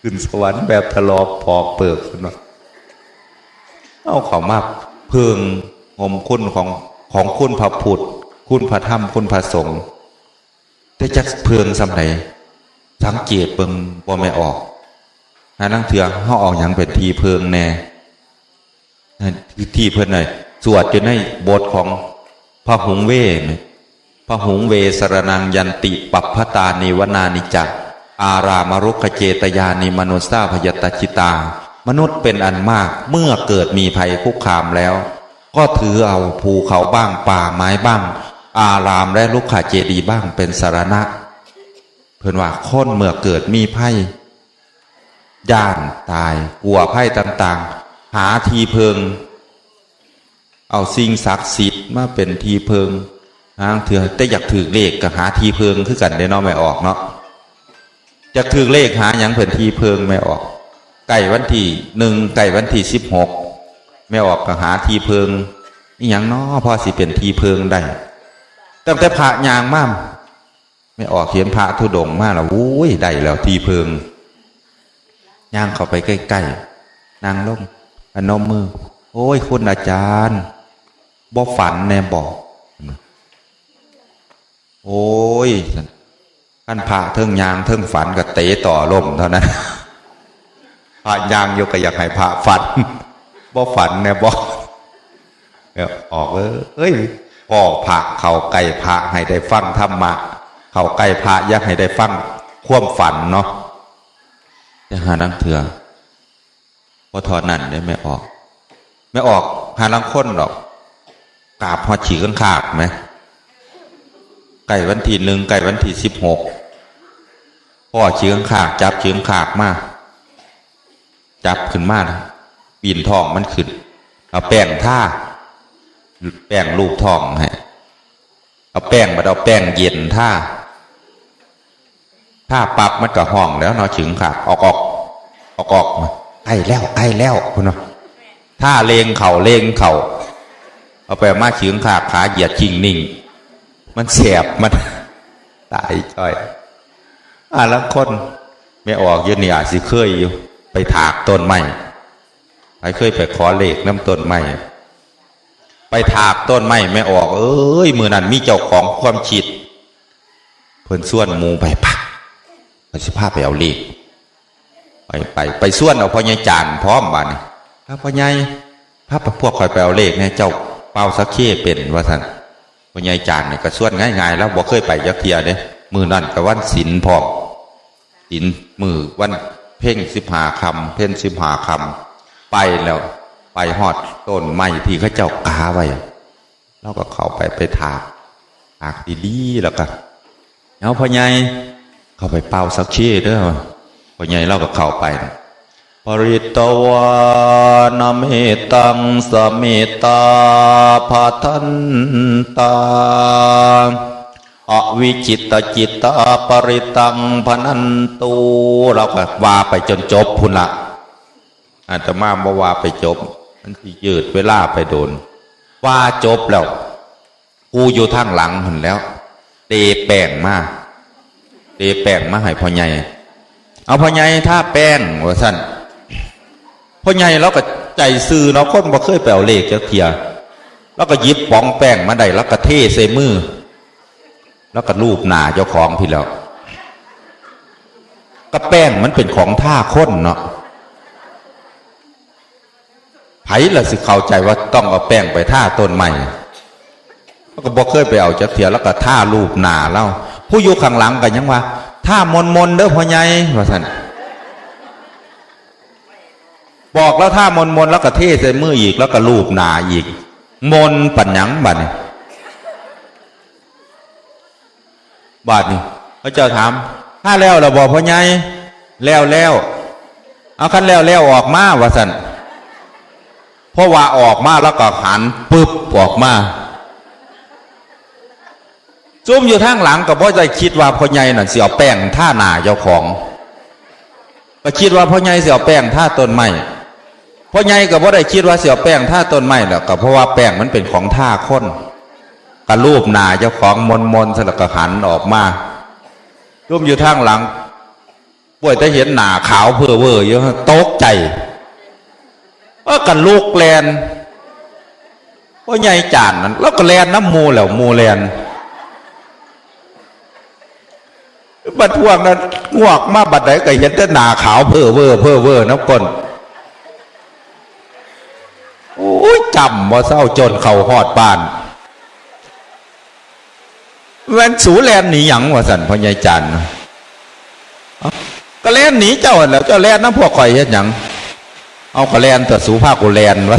[SPEAKER 1] ขึ้นสวรรค์แบบถลอกปอกเปิกเนาะเอาเขามาเพิงห่มคุณของคุณพระพุทธคุณพระธรรมคุณพระสงฆ์แต่จักเพิงสำไหนสังเกตเบิ่งบ่ไม่ออกหานั่งเถื่อเฮาเอาหยังเป็นทีเพิงแน่ที่เพิ่นน่ะสวดอยู่ในบทของพระหุงเวพระหุงเวสรนังยันติปัปพตานิวนานิจักอารามรุขเจตยานิมนุสาพยตจิตามนุษย์เป็นอันมากเมื่อเกิดมีภัยคุกคามแล้วก็ถือเอาภูเขาบ้างป่าไม้บ้างอารามและลุกขเจดีย์บ้างเป็นสรณะเพิ่นว่าคนเมื่อเกิดมีภัยย่านตายกลัวภัยต่างๆหาทีเพิงเอาสิ่งศักดิ์สิทธิ์มาเป็นทีเพิงทางเถื่อแต่อยากถือเลขก็หาทีเพิงคือกันได้เนาะไม่ออกเนาะอยากถือเลขหาหยังเป็นทีเพิงไม่ออกไก่วันที่1ไก่วันที่16ไม่ออกก็หาทีเพิงนี่หยังเนาะพอสิเป็นทีเพิงได้ตั้งแต่พระยางมั่มไม่ออกเขียนพระธุดงค์มาแล้วโอ้ยได้แล้วทีเพิงย่างเข้าไปใกล้ๆนางลงพนมมือโอ้ยคุณอาจารย์บ่ฝันแน่บอกโอ้ยท่านพระเทิงยางเทิงฝันก็เตะต่อลมเท่านั้นพระยางโยก็อยากให้พระฝันบ่ฝันแน่บอกออกเอ้ยพ่อพระเขาไก่พระให้ได้ฟังธรรมะเขาไก่พระอยากให้ได้ฟังความฝันเนาะจะหานังเถื่อพอทอนั่นได้ไม่ออกหาลังค้นหรอกกราบพอฉีกข้างขาดไหมไก่วันที่1ไก่วันที่16พ่อฉีกข้างขาดจับฉีกข้างขาดมาจับขึ้นมาปีนท้องมันขึ้นเอาแป้งท่าแป้งลูกท้องให้เอาแป้งมาเอาแป้งเย็นท่าปับมันก็ห้องแล้วเนาะฉีกข้างขาดออกมาใกล้แล้วคุณเนาะถ้าเลงเข่าเอาไปมาฉีกขาดขาเหยียดชิงนิ่งมันแสบมันตายจ้อยแล้วคนไม่ออกอยู่นี่อาจสิเคยอยู่ไปถากต้นไม้เคยไปขอเลขน้ำต้นไม้ไปถากต้นไม้ไม่ออกเอ้ยมือนั้นมีเจ้าของความคิด พิ่นส่วนหมู่ไปปักไปสิพาไปเอาเลขไปส่วนเอาพ่อใหญ่จานพร้อมบาดนี้ถ้าพ่อใหญ่พาพวกข่อยไปเอาเลขเนี่ยเจ้าเป่าสักเข้เป็นว่าซั่นพ่อใหญ่จานนี่ก็ส่วนง่ายๆแล้วบ่เคยไปจักเที่ยเด้มื้อนั้นก็วันศีลพร้อมศีลมื้อวันเพ่ง15ค่ำเพ็ญ15ค่ำไปแล้วไปฮอดต้นไม้ที่เขาเจ้ากาไว้แล้วก็เข้าไปถากดีๆแล้วก็เอาพ่อใหญ่เข้าไปเป่าสักเข้เด้อพ่อใหญ่เราก็เข้าไปปริตวานเมตังสเมตาภาทันตาอวิจิตจิตตาปริตังพนันตูเราก็ว่าไปจนจบพุ่นละอาตมาบ่ว่าไปจบมันสิยืดเวลาไปโดนว่าจบแล้วกูอยู่ทางหลังหั่นแล้วเตแป้งมาให้พ่อใหญ่เอาพ่อใหญ่ถ้าแป้งว่าซั่นพ่อใหญ่เราก็ใจซื่อเนาะคนบ่เคยไปเอาเลขจักเที่ยแล้วก็หยิบป๋องแป้งมาได้แล้วก็เทใส่มือแล้วก็ลูบหน้าเจ้าของพี่แล้วก็แป้งมันเป็นของท่าข้นเนาะไผล่ะสิเข้าใจว่าต้องเอาแป้งไปท่าต้นไม้แล้วก็บ่เคยไปเอาจักเที่ยแล้วก็ท่าลูบหน้าเล่าผู้อยู่ข้างหลังก็ยังว่าท่ามนเด้อพ่อใหญ่ว่าซั่นบอกแล้วท่ามนแล้วก็เทใส่มืออีกแล้วก็ลูบหน้าอีกมนปัญญังบัดนี้พระเจ้าถามถ้าแล้วเราบอกพ่อใหญ่แล้วเอาคันแล้วออกมาว่าซั่นเพราะว่าออกมาแล้วก็หันปึ๊บออกมาซุ่มอยู่ทางหลังก็บ่ได้คิดว่าพ่อใหญ่นั่นสิเอาแป้งท่าหน้าเจ้าของก็คิดว่าพ่อใหญ่สิเอาแป้งท่าต้นไม้พ่อใหญ่ก็บ่ได้คิดว่าสิเอาแป้งท่าต้นไม้แล้วก็เพราะว่าแป้งมันเป็นของท่าคนก็รูปหน้าเจ้าของมนๆซะแล้วก็หันออกมาซุ่มอยู่ทางหลังป่วยแต่เห็นหน้าขาวเพ้อเว้ออยู่ตกใจกันลูกแลนพ่อใหญ่จานนั่นแล้วก็แลนน้ำมูแล้วมูแลนบัดพวกนั้นงวกมาบัดไหนก็เห็นแต่หน้าขาวเพ้อเว้อน้ำก้นโอ้ยจำว่าเศร้าจนเข่าหอดบ้านแวนสูแลนหนีหยังว่าสันพ่อใหญ่จันก็แลนหนีเจ้าแล้วเจ้าแลนน้ำพวกข่อยเฮ็ดหยังเอาก็แลนแต่สูภาคกูแลนว่า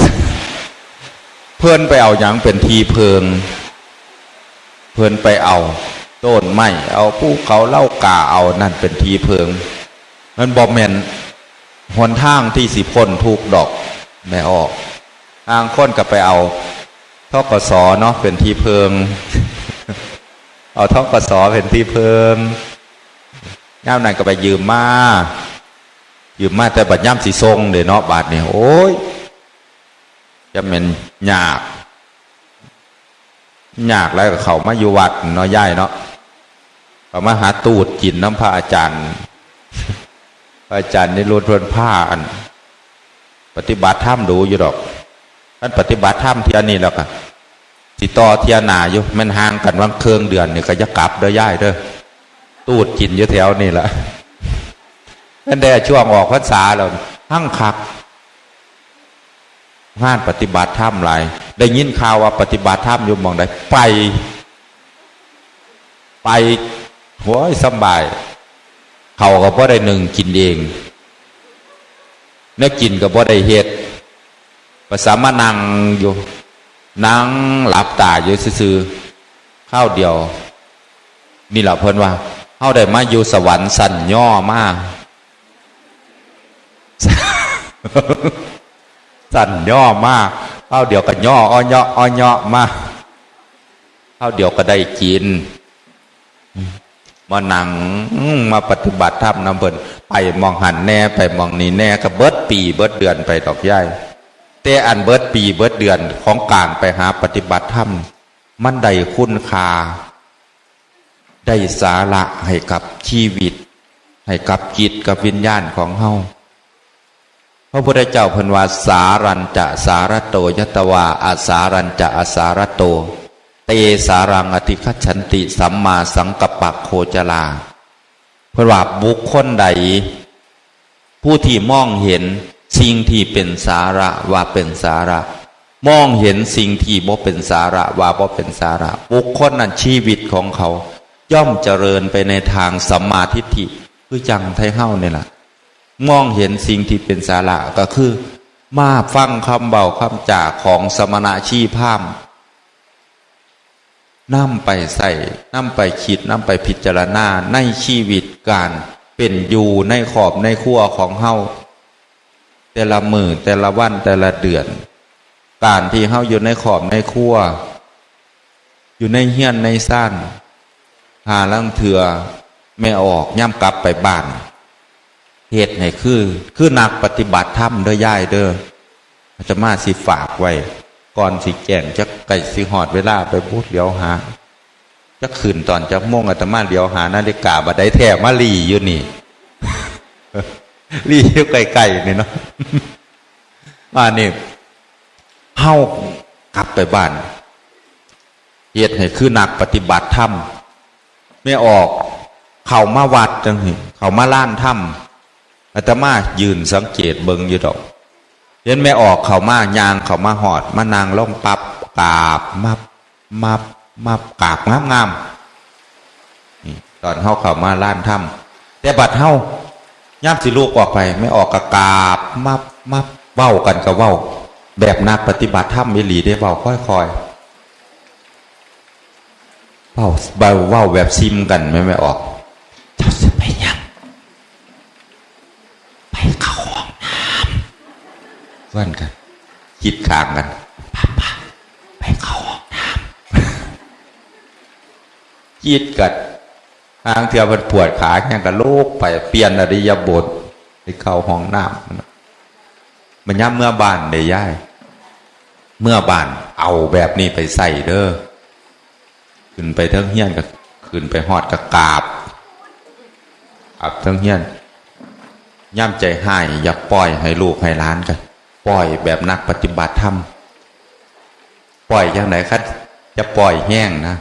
[SPEAKER 1] เพื่อนไปเอาหยังเป็นทีเพิงเพื่อนไปเอาต้นไม้เอาภูเขาเล่ากาเอานั่นเป็นทีเพิงมันบอกแม่นหนทางที่สิพ้นทุกดอกแม่ออกทางค้นก็ไปเอาทกสเนาะเป็นทีเพิงเอาทกสเป็นทีเพิงย่ามนั่นก็ไปยืมมาแต่บัดย่ำสีทรงเดี๋ยวเนาะบาทเนี่ยโอ้ยจะเป็นยากแล้วกับเขามาอยู่วัดเนาะย่ายเนาะเขามาหาตูดกินน้ำพระอาจารย์นี่รุนรนผ้าอันปฏิบัติธรรมดูอยู่ดอกท่านปฏิบัติธรรมเที่ยนี้แล้วกันสิต่อเที่ยหนาอยู่มันห่างกันวังเคืองเดือนนี่ก็จะกลับเด้อย่ายเด้อตูดกินอยู่แถวนี่แหละนั่นได้ช่วงออกพรรษาแล้วหั่งคักงานปฏิบัติธรรมหลายได้ยินข่าวว่าปฏิบัติธรรมอยู่มองใดไปโว้ยสบายเขาก็บ่ได้หนึ่งกินเองเนื้อกินก็บ่ได้เฮ็ดภาษามานั่งอยู่นั่งหลับตาอยู่ซื่อๆข้าวเดียวนี่แหละเพิ่นว่าเฮาได้มาอยู่สวรรค์สั่นย่อมากสั่นย่อมากข้าวเดียวก็ย่ออ้อย่อมาข้าวเดียวก็ได้กินมานั่งมาปฏิบัติธรรมนำเพิ่นไปมองหันแน่ไปมองนี่แน่ก็เบิดปีเบิดเดือนไปดอกย่ายแต่อันเบิดปีเบิดเดือนของการไปหาปฏิบัติธรรมมันได้คุณค่าได้สาระให้กับชีวิตให้กับจิตกับวิญญาณของเฮาพระพุทธเจ้าเพิ่นว่าสารัญจะสารโตยตวาอาสารัญจะอาสารโตเต สารังอติคัจฉันติสัมมาสังกัปปะโคจลาเพราะว่าบุคคลใดผู้ที่มองเห็นสิ่งที่เป็นสาระว่าเป็นสาระมองเห็นสิ่งที่บ่เป็นสาระว่าบ่เป็นสาระบุคคลนั้นชีวิตของเขาย่อมเจริญไปในทางสัมมาทิฏฐิคือจังไทเฮ้านี่แหละมองเห็นสิ่งที่เป็นสาระก็คือมาฟังคำเบาคำจ่าของสมณะชีพราหมณ์นำไปใส่นำไปคิดนำไปพิจารณาในชีวิตการเป็นอยู่ในขอบในครัวของเฮาแต่ละมื้อแต่ละวันแต่ละเดือนการที่เฮาอยู่ในขอบในครัวอยู่ในเฮียนในซ่านหาลังเถื่อไม่ออกย่ำกลับไปบ้านเหตุให้คือนักปฏิบัติธรรมเด้อย่ายเด้ออาตมาสิฝากไว้ก่อนสิแจ้งจะไก่สิหอดเวลาไปพูดเลี้ยวหาจะขืนตอนจะม่งอาตมาเลี้ยวหานาฬิกาบัดได้แท้มาลีอยู่นี่ ลีอยู่ไกลๆนี่เนาะ มานี่เฮากลับไปบ้านเหตุให้คือนักปฏิบัติธรรมไม่ออกเข้ามาวัดจังสิเข้ามาล้านถ้ำอาตมายืนสังเกตเบิ่งอยู่ดอกเห็นไม่ออกเข้ามายางเข้ามาหอดมานางล่องปับกราบมับกราบงามนี่ตอนเฮาเข้ามาล้านถ้ำแต่บัดเฮาย่ำสิลูกออกไปไม่ออกกกราบมับเว้ากันก็เว้าแบบนักปฏิบัติธรรมอีหลีได้เว้าค่อยๆเว้าแบบซิมกันไม่ออกเจ้าสิไปยังไปเข้าห้องน้ำเพื่อนกันคิดข้างกันป้าไปเข้าห้องน้ำคิดกันทางเที่ยวมันปวดขาแค่กันโลกไปเปลี่ยนอริยบทไปเข้าห้องน้ำมันย่ำเมื่อบานได้ย่ายเมื่อบานเอาแบบนี้ไปใส่เด้อขึ้นไปเทิงเฮียนกับขึ้นไปหอดกับกราบอับเทิงเฮียนย่ำใจให้อย่าปล่อยให้ลูกให้หลานกันปล่อยแบบนักปฏิบัติธรรมปล่อยอย่างไหนครับจะปล่อยแห้งนะ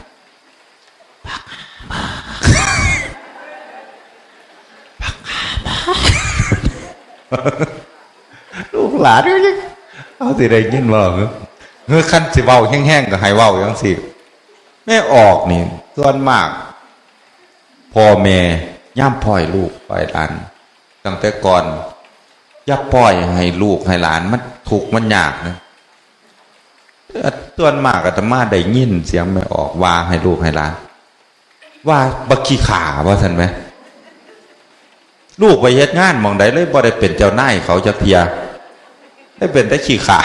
[SPEAKER 1] ลูกหลานก็ยังเอาสิได้ยินว่าเงื้อขั้นสิเว้าแห้งๆก็ให้เว้าอย่างสิแม่ออกนี่ส่วนมากพ่อแม่ย่ำปล่อยลูกปล่อยหลานตั้งแต่ก่อนอย่าปล่อยให้ลูกให้หลานมันถูกมันยากนะส่วนมากอาตมาได้ยินเสียงไม่ออกว่าให้ลูกให้หลานว่าบักขี้ขาว่าท่านไหมลูกไปเฮ็ดงานมองใดเลยบ่ได้เป็นเจ้านายเขาจะเทียได้เป็นแต่ขี้ขา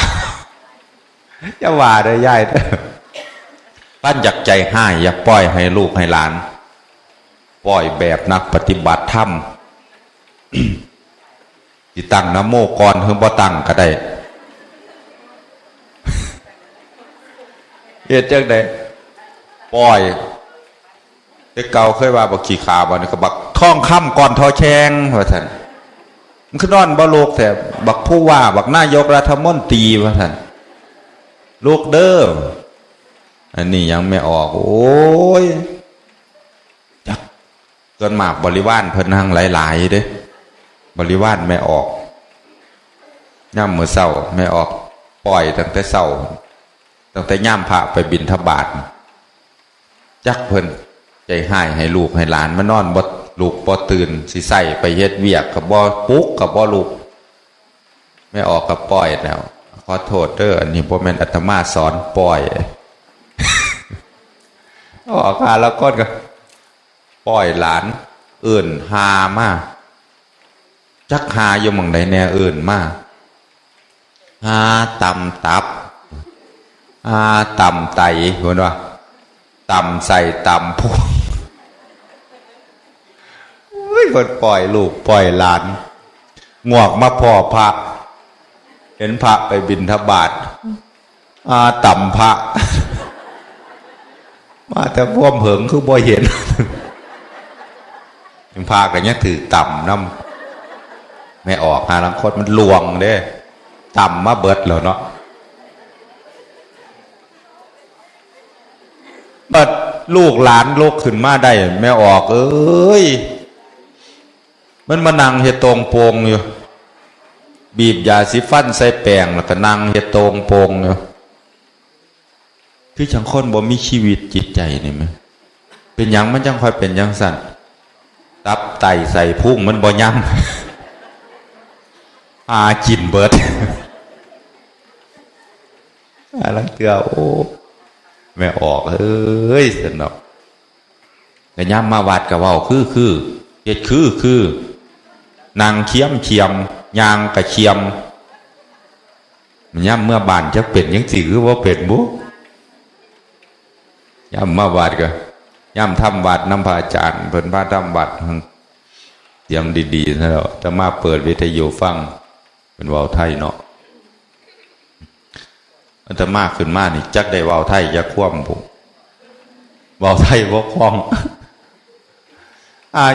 [SPEAKER 1] จะว่าได้ย่ายเด้อปั้นจักใจให้อย่าปล่อยให้ลูกให้หลานปล่อยแบบนักปฏิบัติธรรม ที่ตั้งนะโมก่อนเพิ่งบ่ตั้งก็ได้ เฮ็ดจังได๋ปล่อยแต่เก่าเคยว่าบักขี้ขาบ่นี่ก็บักท่องค่ำก่อนทอแชงว่าท่านมันคือนอนบ่โลกแต่บักผู้ว่าบักนายกรัฐมนตรีว่าท่านลูกเด้ออันนี้ยังไม่ออกโอ้ยจักส่วนมากบริวารเพิ่นนั่งหลายๆเด้บริวารไม่ออกย่ำมื้อเช้าไม่ออกปล่อยตั้งแต่เช้าตั้งแต่ย่ำพระไปบิณฑบาตจักเพิ่นใจให้ลูกให้หลานมานอนบ่ลูกบ่ตื่นสิใส่ไปเฮ็ดเวียกกับบ่ปลุกกับบ่ลูกไม่ออกกับปล่อยแล้วขอโทษเด้ออันนี้บ่แม่นอาตมาสอนปล่อยออกมาแล้วก็ปล่อยหลานอื่นหามาจักหาอยู่หม่องใดแน่อื่นมาหาตำตับหาตำไตเห็นว่าตำใส่ตำพวกคนปล่อยลูกปล่อยหลานงวกมาพ่อพระเห็นพระไปบิณฑบาตต่ำพระมาแต่พ่วมเหิงคือบ่เห็นยังพากันยังถือต่ำน้ำไม่ออกหาลังคดมันลวงเด้ต่ำมาเบิดแล้วเนาะ ลูกหลานลูกขึ้นมาได้แม่ออกเอ้ยมันมานั่งเฮ็ดตรงโปงอยู่บีบยาสีฟันใส่แป้งแล้วก็นั่งเฮ็ดตรงโปงอยู่คือจังคนบ่มีชีวิตจิตใจนี่มั้ยเป็นหยังมันจังค่อยเป็นจังสั่นตับไตใส่พุงมันบ่ยั้งกินเบิดอะไรเตือโอ้แม่ออกเอ้ยสนุกแต่ย่ำมาวัดกับว่าคือเฮ็ดคือนางเคียมยางกระเคียมมันย่ำเมื่อบานจะเป็นยังสิคือว่าเป็นบุย่ำมาวัดก็ย่ำทำวัดน้ำพระอาจารย์เพิ่นพาทำวัดเตรียมดีๆนะเราจะมาเปิดวิทยุฟังเป็นว่าวไทยเนาะอันตมากขึ้นมานี่จักได้ว่าวไทยจะคว่ำผมว่าวไทยว่าคล่อง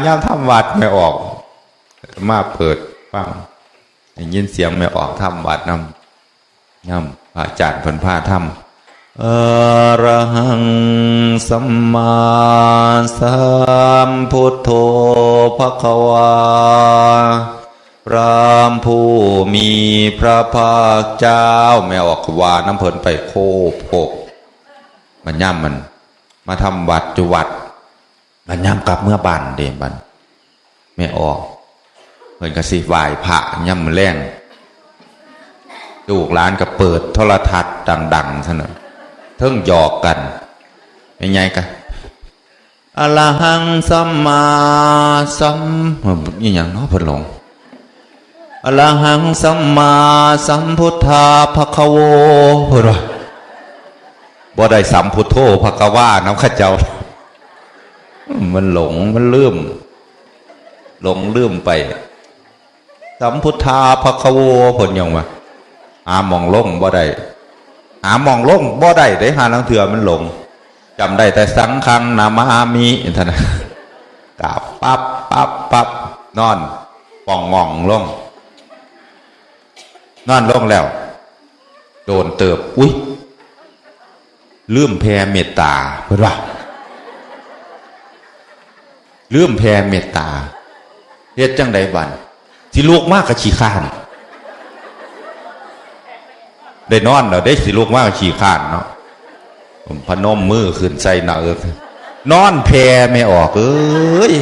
[SPEAKER 1] ย่ำทำวัดไม่ออกมาเปิดฟังยินเสียงไม่ออกทำวัดนำย่ำพระอาจารย์เพิ่นพาทำอรหังสัมมาสัมพุทโธภควาพระผู้มีพระภาคเจ้าแม่ออกว่าน้ำเพิ่นไปโคบมันย่ำมันมาทำวัดจุวัดมันย่ำกลับเมื่อบันเดบันแม่ออกเพิ่นก็สิไหว้พระย่ำแรงลูกหลานก็เปิดโทรทัศน์ดังๆซะหน่อยเทิงหยอกกันเป็นไงกันอรหังสัมมาสัมนี่อย่างน้อเพิ่นหลงอรหังสัมมาสัมพุทธาภควโวเพิ่นว่าบ่ได้สัมพุทโธภควาน้ำข้าเจ้ามันหลงมันลืมไปสัมพุทธาภควโวเพิ่นยังว่าหามองลงบ่ได้หามองลงบ่ได้ได้หาลังเถื่อมันหลงจำได้แต่สังฆังนามามิท่านกราบปั๊บนอนป่องงองลงนอนลงแล้วโดนเติบอุ้ยลืมแผ่เมตตาเพิ่นว่าลืมแผ่เมตตาเฮ็ดจังไดบัดสิลูกมากกับขี้ข้านได้นอนแล้วได้สิลูกมากกับขี้ข้านเนาะผมพนมมือขึ้นใส่หน้าอกนอนแผ่ไม่ออกเอ้ย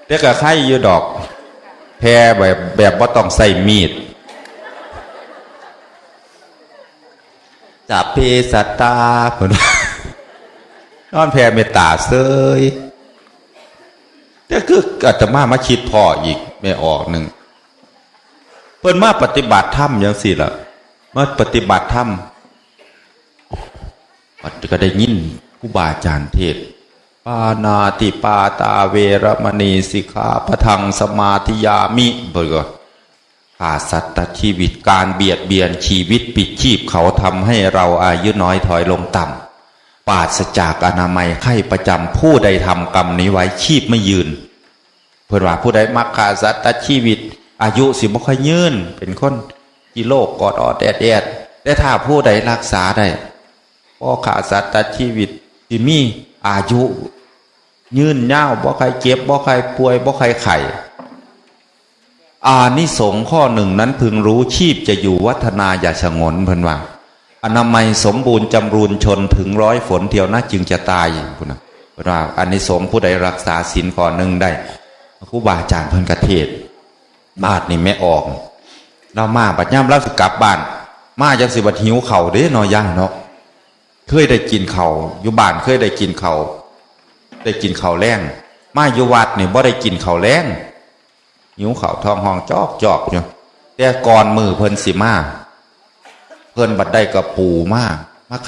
[SPEAKER 1] แต่ก็ไข่อยู่ดอกแผ่แบบว่าต้องใส่มีดจับเพสัตตาเพิ่นนอนแผ่เมตตาเซยแต่คืออาตมาคิดพออีกไม่ออกหนึ่งเพิ่นมาปฏิบัติธรรมจังซี่ล่ะมาปฏิบัติธรรมก็ได้ยินครูบาอาจารย์เทศปานาติปาตาเวรมณีสิกขาปะทังสมาธิยามิเพิ่นก็ฆ่าสัตว์ตัดชีวิตการเบียดเบียนชีวิตปิดชีพเขาทำให้เราอายุน้อยถอยลงต่ำปราศจากอนามัยไข้ประจำผู้ใดทำกรรมนี้ไว้ชีพไม่ยืนเพิ่นว่าผู้ใดมักฆ่าสัตว์ตัดชีวิตอายุสิบ่ค่อยยืนเป็นคนกิโลกอดแอดแต่ถ้าผู้ใดรักษาได้บ่ฆ่าสัตว์ตัดชีวิตสิมีอายุยืนยาวบ่ใครเจ็บบ่ใครป่วยบ่ใครไข้อานิสงส์ข้อหนึ่งนั้นพึงรู้ชีพจะอยู่วัฒนาอย่าชงนเพิ่นว่าอนามัยสมบูรณ์จำรูนชนถึง100ฝนเที่ยวนะจึงจะตายพุ่นน่ะเพิ่นว่าอานิสงส์ผู้ใดรักษาศีลข้อหนึ่งได้ครูบาอาจารย์เพิ่นกระเทศบาดนี่ไม่ออกเรามาบัดย่ำเราสิกลับบ้านมาจังสิบัดหิวเข่าเด้น้อยย่างเนาะเคยได้กินเข่าอยู่บ้านเคยได้กินเข่าแรงมาอยู่วัดนี่บ่ได้กินเข่าแรงหิวเข่าท้องห้องจอกอยู่แต่ก่อนมือเพิ่นสิมาเพิ่นบัดได้กระปูมา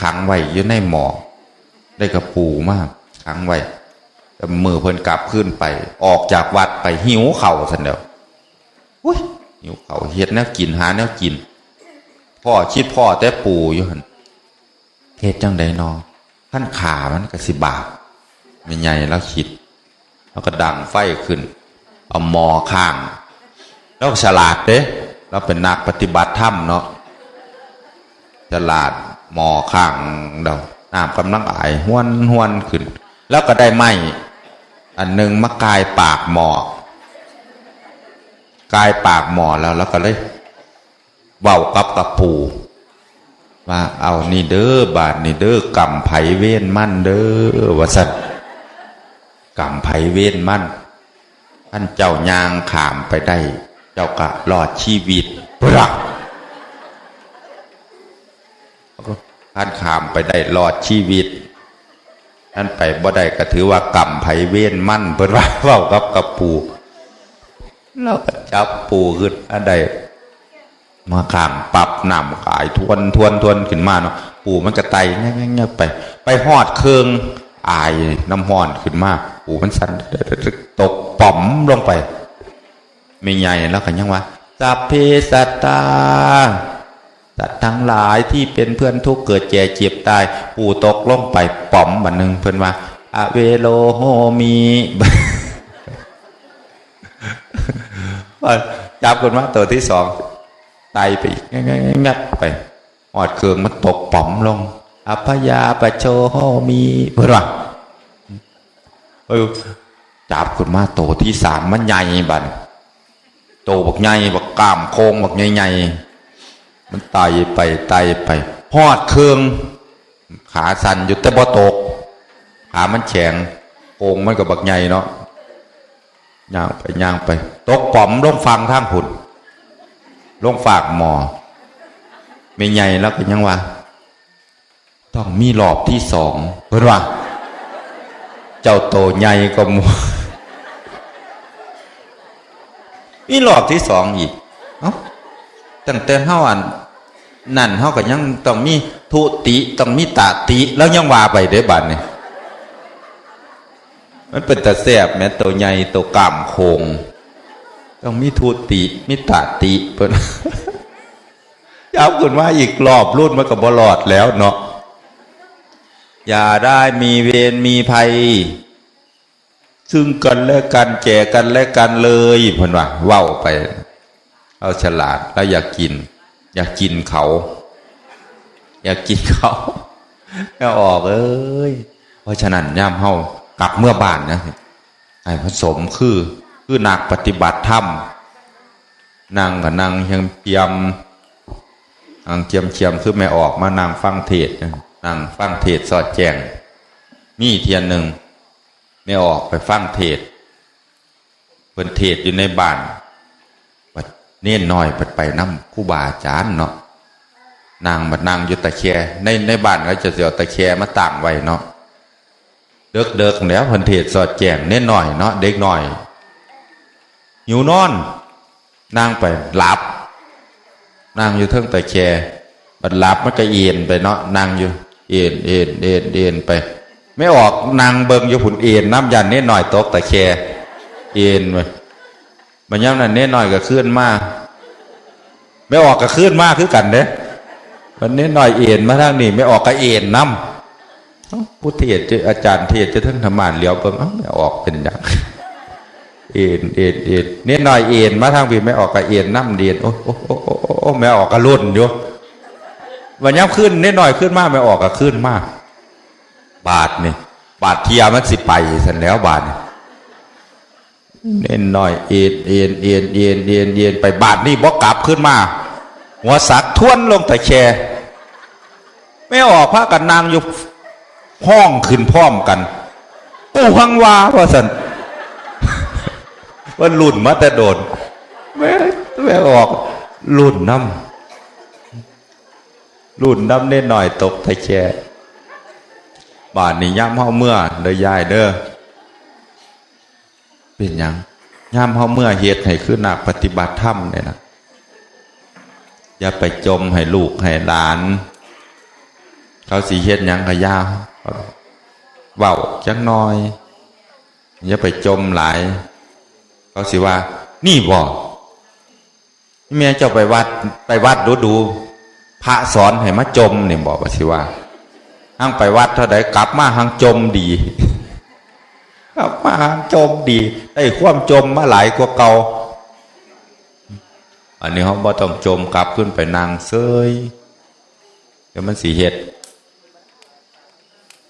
[SPEAKER 1] ขังไว้อยู่ในหม้อได้กระปูมาขังไว้แต่มือเพิ่นกลับขึ้นไปออกจากวัดไปหิวเข่าซั่นเด้ออุ้ยหิวเข่าเฮ็ดแนวกินหาแนวกินพ่อแต่ปูอยู่หั่นเฮ็ดจังได๋น้อขั้นขามันก็สิบาปแม่ใหญ่แล้วคิดแล้วก็ดังไฟขึ้นเอาหม้อข้างแล้วฉลาดเด้เราเป็นนักปฏิบัติธรรมเนาะ ฉลาดหมอข้างเดาน้ำกำลังอายห้วนห้วนขึ้นแล้วก็ได้ไม้อันหนึ่งมากายปากหมอกายปากหมอแล้วก็เลยเว้ากับตะปูว่าเอานี่เด้อบาดนี่เด้อกำไผเว้นมั่นเด้อว่าสัตว์กำไผเว้นมั่นท่านเจ้ายางขามไปได้เจ้ากะรอดชีวิตปรักท่านขามไปได้รอดชีวิตท่านไปบ่ได้ก็ถือว่ากำไผเว้นมั่นเปิดว่าเว้ากับปูเราก็จับปูขึ้นอะไรมาข้างปรับน้ำกายทวนขึ้นมาเนาะปูมันกระไตเงี้ยไปหอดเครื่องอายน้ำห้อนขึ้นมาปูมันสั่นตกป๋อมลงไปไม่ใหญ่แล้วกันยังวะสัพเพสัตตาสัตว์ทั้งหลายที่เป็นเพื่อนทุกข์เกิดแก่เจ็บตายปูตกลงไปป๋อมบันหนึ่งเพื่อนว่าอเวโลโหมีจับคนว่าตัวที่สองไตไปอีกงัดไปหอดเครื่องมันตกป๋อมลงอัพยาปโชโหมีเพื่อนว่าจับคนมาตัวที่สามมันใหญ่บันโตบักใหญ่บักกล้ามโค้งบักใหญ่มันไตไปหอดเครื่องขาสั่นอยู่แต่บ่ตกขามันแข็งโค้งมันกับบักใหญ่เนาะย่างไปตกป๋อมลงฟังทางหุ่นลงฝากหมอไม่ใหญ่แล้วก็ยังว่าต้องมีรอบที่สองเพื่อนว่าเจ้าโตใหญ่ก็มัวมีรอบที่สองอีกตั้งแต่เฮาอันนั่นเฮาก็ยังต้องมีทุติต้องมีตาติแล้วยังว่าไปได้บัดนี่มันเป็นตาแซ่บแม้ตัวใหญ่ตัวกล้ามโคงต้องมีทุติมีตาติเพิ่นย้ำขึ้นว่าอีกรอบรุ่นมันก็บ่รอดแล้วเนาะอย่าได้มีเวรมีภัยซึ่งกันและกันแก่กันและกันเลยเพิ่นว่าเว้าไปเอาฉลาดแล้วอยากกินเขาไม่ออกเพราะฉะนั้นย่ำเฮากลับเมื่อบ้านนะให้ผสมคือนักปฏิบัติธรรมนั่งกับนั่งยังเทียมคือไม่ออกมานั่งฟังเทศนั่งฟังเทศสอดแจงมีเทียนหนึ่งไม่ออกไปฟังเทศเพิ่นเทศอยู่ในบ้านเน้นน้อยไปน้ำครูบาอาจารย์เนาะนางบัดนางอยู่ตะแคในบ้านก็จะเสียวตะแคมาตั้งไว้เนาะเด็กแล้วเพิ่นเทศสอดแจงเน้นน้อยเนาะเด็กน้อยหิวนอนนางไปหลับนางอยู่เทิงตะแคบัดหลับมันก็เอ็นไปเนาะนางอยู่เอ็นไปไม่ออกนางเบิ่งอยู่ผุนเอ็นน้ำยันเน้นน้อยตกตะแคเอ็นไปบรรยามนั้นเน้นน้อยก็ขึ้นมาไม่ออกก็ขึ้นมาคือกันเด้มันเน้นน้อยเอ็นมาทางนี้ไม่ออกก็เอ็นน้ำผู้เทศอาจารย์เทศจะทั้งธรรมะเหลียวเบิ่งไม่ออกเป็นอย่างเอ็นเน้นน้อยเอ็นมาทางพี่ไม่ออกก็เอ็นน้ำเดียนโอ้ไม่ออกก็รุ่นอยู่บรรยามขึ้นเน้นน้อยขึ้นมาไม่ออกก็ขึ้นมาบาทนี่บาทเทียมันสิไปสันแล้วบาทเน้นน้อยเอ็นไปบาทนี่บ่กลับขึ้นมาหัวสักท้วนลงแต่แคไม่ออกพากันนางอยู่ห้องขึ้นพร้อมกันปูพังวาว่าสันว่าหลุนมาแต่โดนไม่ออกหลุนน้ำเน้นน้อยตกแต่แคบาทนี่ย่ำเฮาเมื่อเด้อยายเด้อเป็นยังย่ำเฮาเมื่อเหตุให้คือนักปฏิบัติธรรมเนี่ยนะอย่าไปจมให้ลูกให้หลานเขาสิเฮ็ดยังกะยาเว้าจังน้อยอย่าไปจมหลายเขาสิว่านี่บ่แม่เจ้าไปวัดดูพระสอนให้มาจมเนี่ยบอกว่าสิว่าห้างไปวัดเท่าใดกลับมาห้างจมดีกลับมาห้างจมดีได้ความจมมาหลายกว่าเก่าอันนี้เขาบ่ต้องจมกลับขึ้นไปนางเซย ดี๋ยวมันสีเห็ด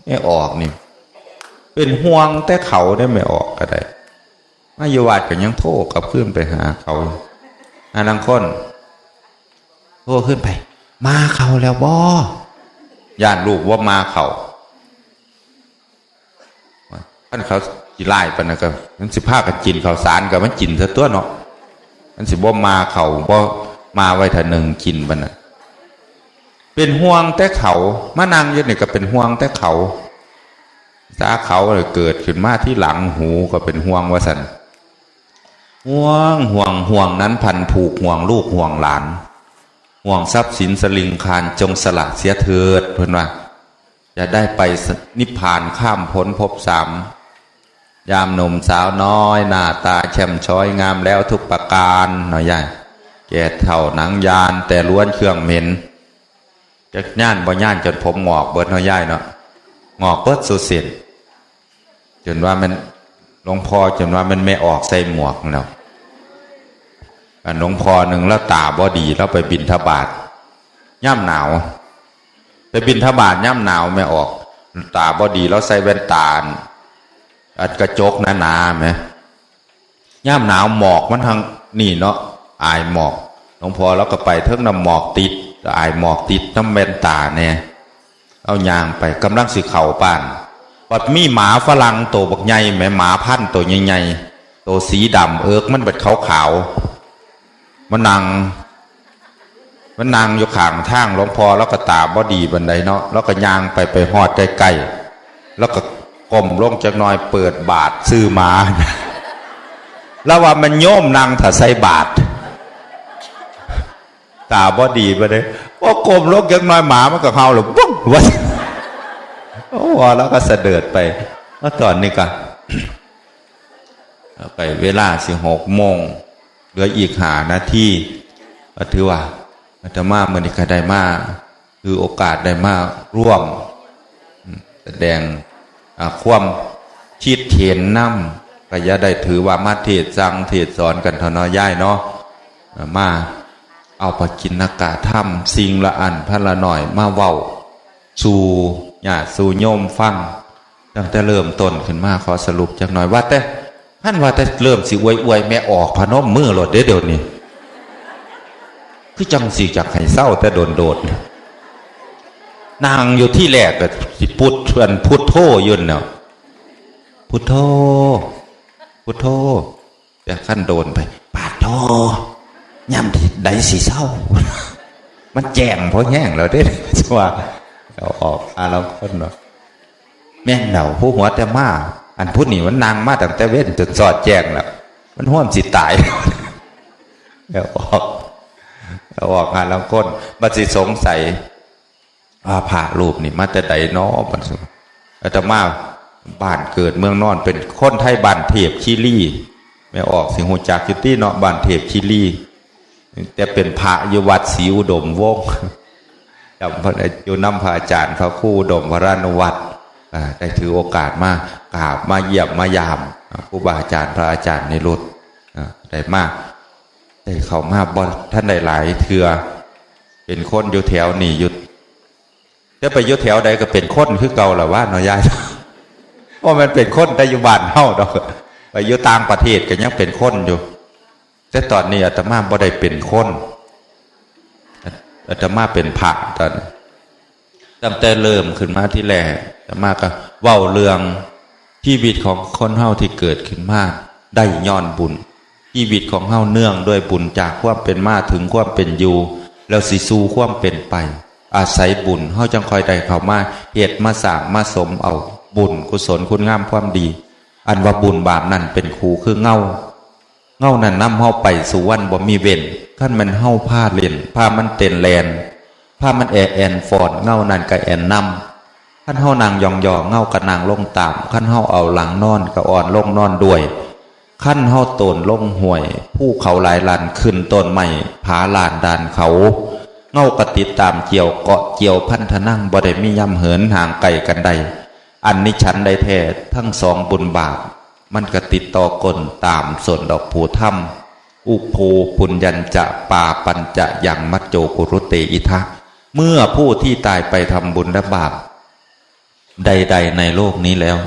[SPEAKER 1] ไม่ออกนี่เป็นห่วงแต่เขาได้ไม่ออกก็ได้มาอยู่วัดก็ยังโทรกลับขึ้นไปหาเขาลังคนโทรขึ้นไปมาเขาแล้วบ่ญาติลูกว่ามาเขาท่านเขาจีไล่ปนนะก็มันสิพากันกินข้าวสารกับมันกินซะตัวเนาะมันสิบ่มาเขาบ่มาไว้ถ้าหนึ่งกินปนนะเป็นห่วงแต่เขามานั่งอยู่นี่ก็เป็นห่วงแต่เขาสาเขาเลยเกิดขึ้นมาที่หลังหูก็เป็นห่วงว่าสันห่วงนั้นพันผูกห่วงลูกห่วงหลานห่วงทรัพย์สินสลิงคารจงสละเสียเถิดเพื่อนว่าจะได้ไปนิพพานข้ามพ้นภพสามยามหนุ่มสาวน้อยหน้าตาแช่มช้อยงามแล้วทุกประการหน่อยใหญ่แก่เท่าหนังยานแต่ล้วนเครื่องเหม็นจะย่านบ่ย่านจนผมงอกเบิดหน่อยใหญ่เนาะงอกเบิดสุดเสียนจนว่ามันหลวงพ่อจนว่ามันไม่ออกใส่หมวกแล้วหลวงพ่อหนึ่งแล้วตาบ่ดีแล้วไปบิณฑบาตย่ำหนาวไปบิณฑบาตย่ำหนาวไม่ออกตาบ่ดีแล้วใส่แว่นตาอัดกระจกหนาๆไหมย่ำหนาวหมอกมันทางนี่เนาะอายหมอกหลวงพ่อแล้วก็ไปเทิงน้ำหมอกติดอายหมอกติดน้ำแว่นตาเนี่ยเอายางไปกำลังสิเข่าป่านปัดมีหมาฝรั่งโตบักใหญ่แม่หมาพันธุ์ตัวใหญ่ๆตัวสีดำเอิกมันเบิดขาวมันนั่งอยู่ข้างทางหลวงพ่อแล้วก็ตาบ่ดีบันไดเนาะแล้วก็ยางไปหอดใกล้ๆแล้วก็ก้มลงจักหน่อยเปิดบาทซื้อหมาแล้วว่ามันโยมนั่งถ้าใส่บาทตาบ่ดีบันไดพอก้มลงจักหน่อยหมามันก็เห่าหรือปุ๊บวะโอ้แล้วก็เสด็จไปแล้วตอนนี้ก็ไปเวลา16 โมงเหลืออีก5 นาทีก็ถือว่าอาตมาเมื่อนี้ก็ได้มาคือโอกาสได้มาร่วมแสดงความคิดเห็นนำก็อย่าได้ถือว่ามาเทศสั่งเทศสอนกันเท่าน้อยย่ายเนาะมาเอาปกิณกะธรรมสิ่งละอันพระละหน่อยมาเว้าสู่ญาติสู่โยมฟังตั้งแต่เริ่มต้นขึ้นมาขอสรุปจักหน่อยว่าแต่ท่านว่าแต่เริ่มสิอวยแม่ออกพนมมือหลดเดี๋ยวนี้คือจังสิจากให้เศร้าแต่โดดนางอยู่ที่แรกก็สิพุทโธยุ่นเนาะพุทโธแต่ขั้นโดนไปปาดโธย่ำใดสิเศร้ามันแจ้งเพราะแห้งแล้วเด้ว่าเราออกเราคนเนาะแม่นเดาผู้หัวแต่มาอันพุทธนี่มันนางมาตั้งแต่เว้นจนสอดแจ้งแล้วมันห่วมสิตายแล้วออกงานแล้วคนบัดสิสงสัยว่าพระรูปนี่มาแต่ใดน้อบัดสิอาตมาบ้านเกิดเมืองนอนเป็นคนไทยบ้านเทพคีรีไม่ออกสิหูจักอยู่ที่เนาะบ้านเทพคีรีแต่เป็นพระอยู่วัดศรีอุดมวงศ์จำพระอยู่น้ำพระอาจารย์พระครูอุดมวรานุวัตรได้ถือโอกาสมากราบมาเยี่ยมมายามครูบาอาจารย์พระอาจารย์ในรถได้มากได้เข้ามาบ่ท่านได้หลายเถื่อเป็นคนอยู่แถวนี่ยุดจะไปอยู่แถวใดก็เป็นคนคือเก่าหรือว่าน้อยยายเพราะมันเป็นคนได้อยู่บ้านเฮาดอกไปอยู่ต่างประเทศก็ยังเป็นคนอยู่แต่ตอนนี้อาตมาบ่ได้เป็นคนอาตมาเป็นพระตอนตั้งแต่เริ่มขึ้นมาที่แรกอาตมาก็เว้าเรื่องชีวิตของคนเฮาที่เกิดขึ้นมาได้ย้อนบุญชีวิตของเฮาเนื่องด้วยบุญจากความเป็นมาถึงความเป็นอยู่แล้วสิสู่ความเป็นไปอาศัยบุญเฮาจังคอยได้เข้ามาเหตุมาสร้างมาสมเอาบุญกุศลคุณงามความดีอันว่าบุญบาปนั่นเป็นครูคือเงานั่นนำเฮาไปสู่วันบ่มีเว้นขั้นมันเฮาผ้าเล่นผ้ามันเต้นแลนผ้ามันแอนฟอนเงานั่นก็แอนนำขั้นเฮานางยองเงาก็นางลงตามขั้นเฮาเอาหลังนอนก็อ่อนลงนอนด้วยขั้นเฮาโตนลงห่วยผู้เขาหลายลานขึ้นต้นใหม่ผาลานดานเขาเงากติดตามเกี่ยวเกาะเกี่ยวพันธนั่งบ่ได้มีย่ำเหินห่างไกลกันใดอันนี้ฉันได้แท้ทั้งสองบุญบาปมันก็ติดต่อกลตามส่วนดอกผูถ้ำอุโภปุญญัญจะปาปัญจะอย่างมัจโจกุรุเตอิทะ เมื่อผู้ที่ตายไปทำบุญและบาปใดๆในโลกนี้แล้ว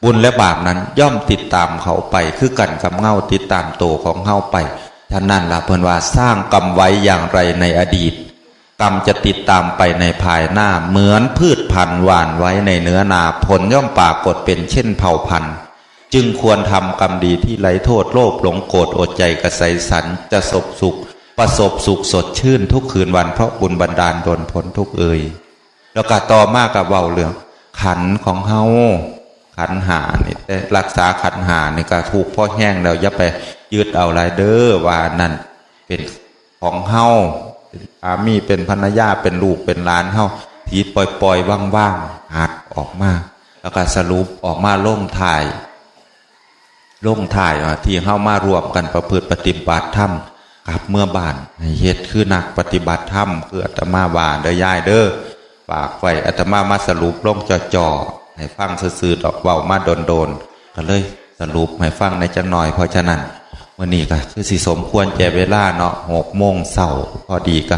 [SPEAKER 1] บุญและบาปนั้นย่อมติดตามเขาไปคือกันกับเงาติดตามตัวของเงาไปท่านนั่นละเพิ่นว่าสร้างกรรมไว้อย่างไรในอดีตกรรมจะติดตามไปในภายหน้าเหมือนพืชพันธุ์หว่านไว้ในเนื้อนาผลย่อมปรากฏเป็นเช่นเผ่าพันธุ์จึงควรทำกรรมดีที่ไร้โทษโลภหลงโกรธอดใจกระใสสันจะประสบสุขสดชื่นทุกคืนวันเพราะบุญบันดาลโดนพ้นทุกเอ่ยแล้วก็ต่อมากับเว้าเรื่องขันของเฮาขันหานี่แต่รักษาขันหานี่ก็ถูกพ่อแห้งแล้วอย่าไปยึดเอาหลายเด้อว่านั่นเป็นของเฮาเป็นสามีเป็นภรรยาเป็นลูกเป็นหลานเฮาที่ปล่อยว่างๆหักออกมาแล้วก็สรุปออกมาลงถ่ายที่เฮามารวมกันประพฤติปฏิบัติธรรมกับเมื่อบ้านให้เฮ็ดคือนักปฏิบัติธรรมคืออาตมาว่าเด้อยายเด้อฝากไว้อาตมามาสรุปลงจ่อๆให้ฟังซื่อๆดอกเว้ามาโดนๆก็เลยสรุปให้ฟังในจังหน่อยเพราะฉะนั้นวันนี้ก็คือสิสมควรแก่เวลาเนาะ6 โมงเช้าพอดีก็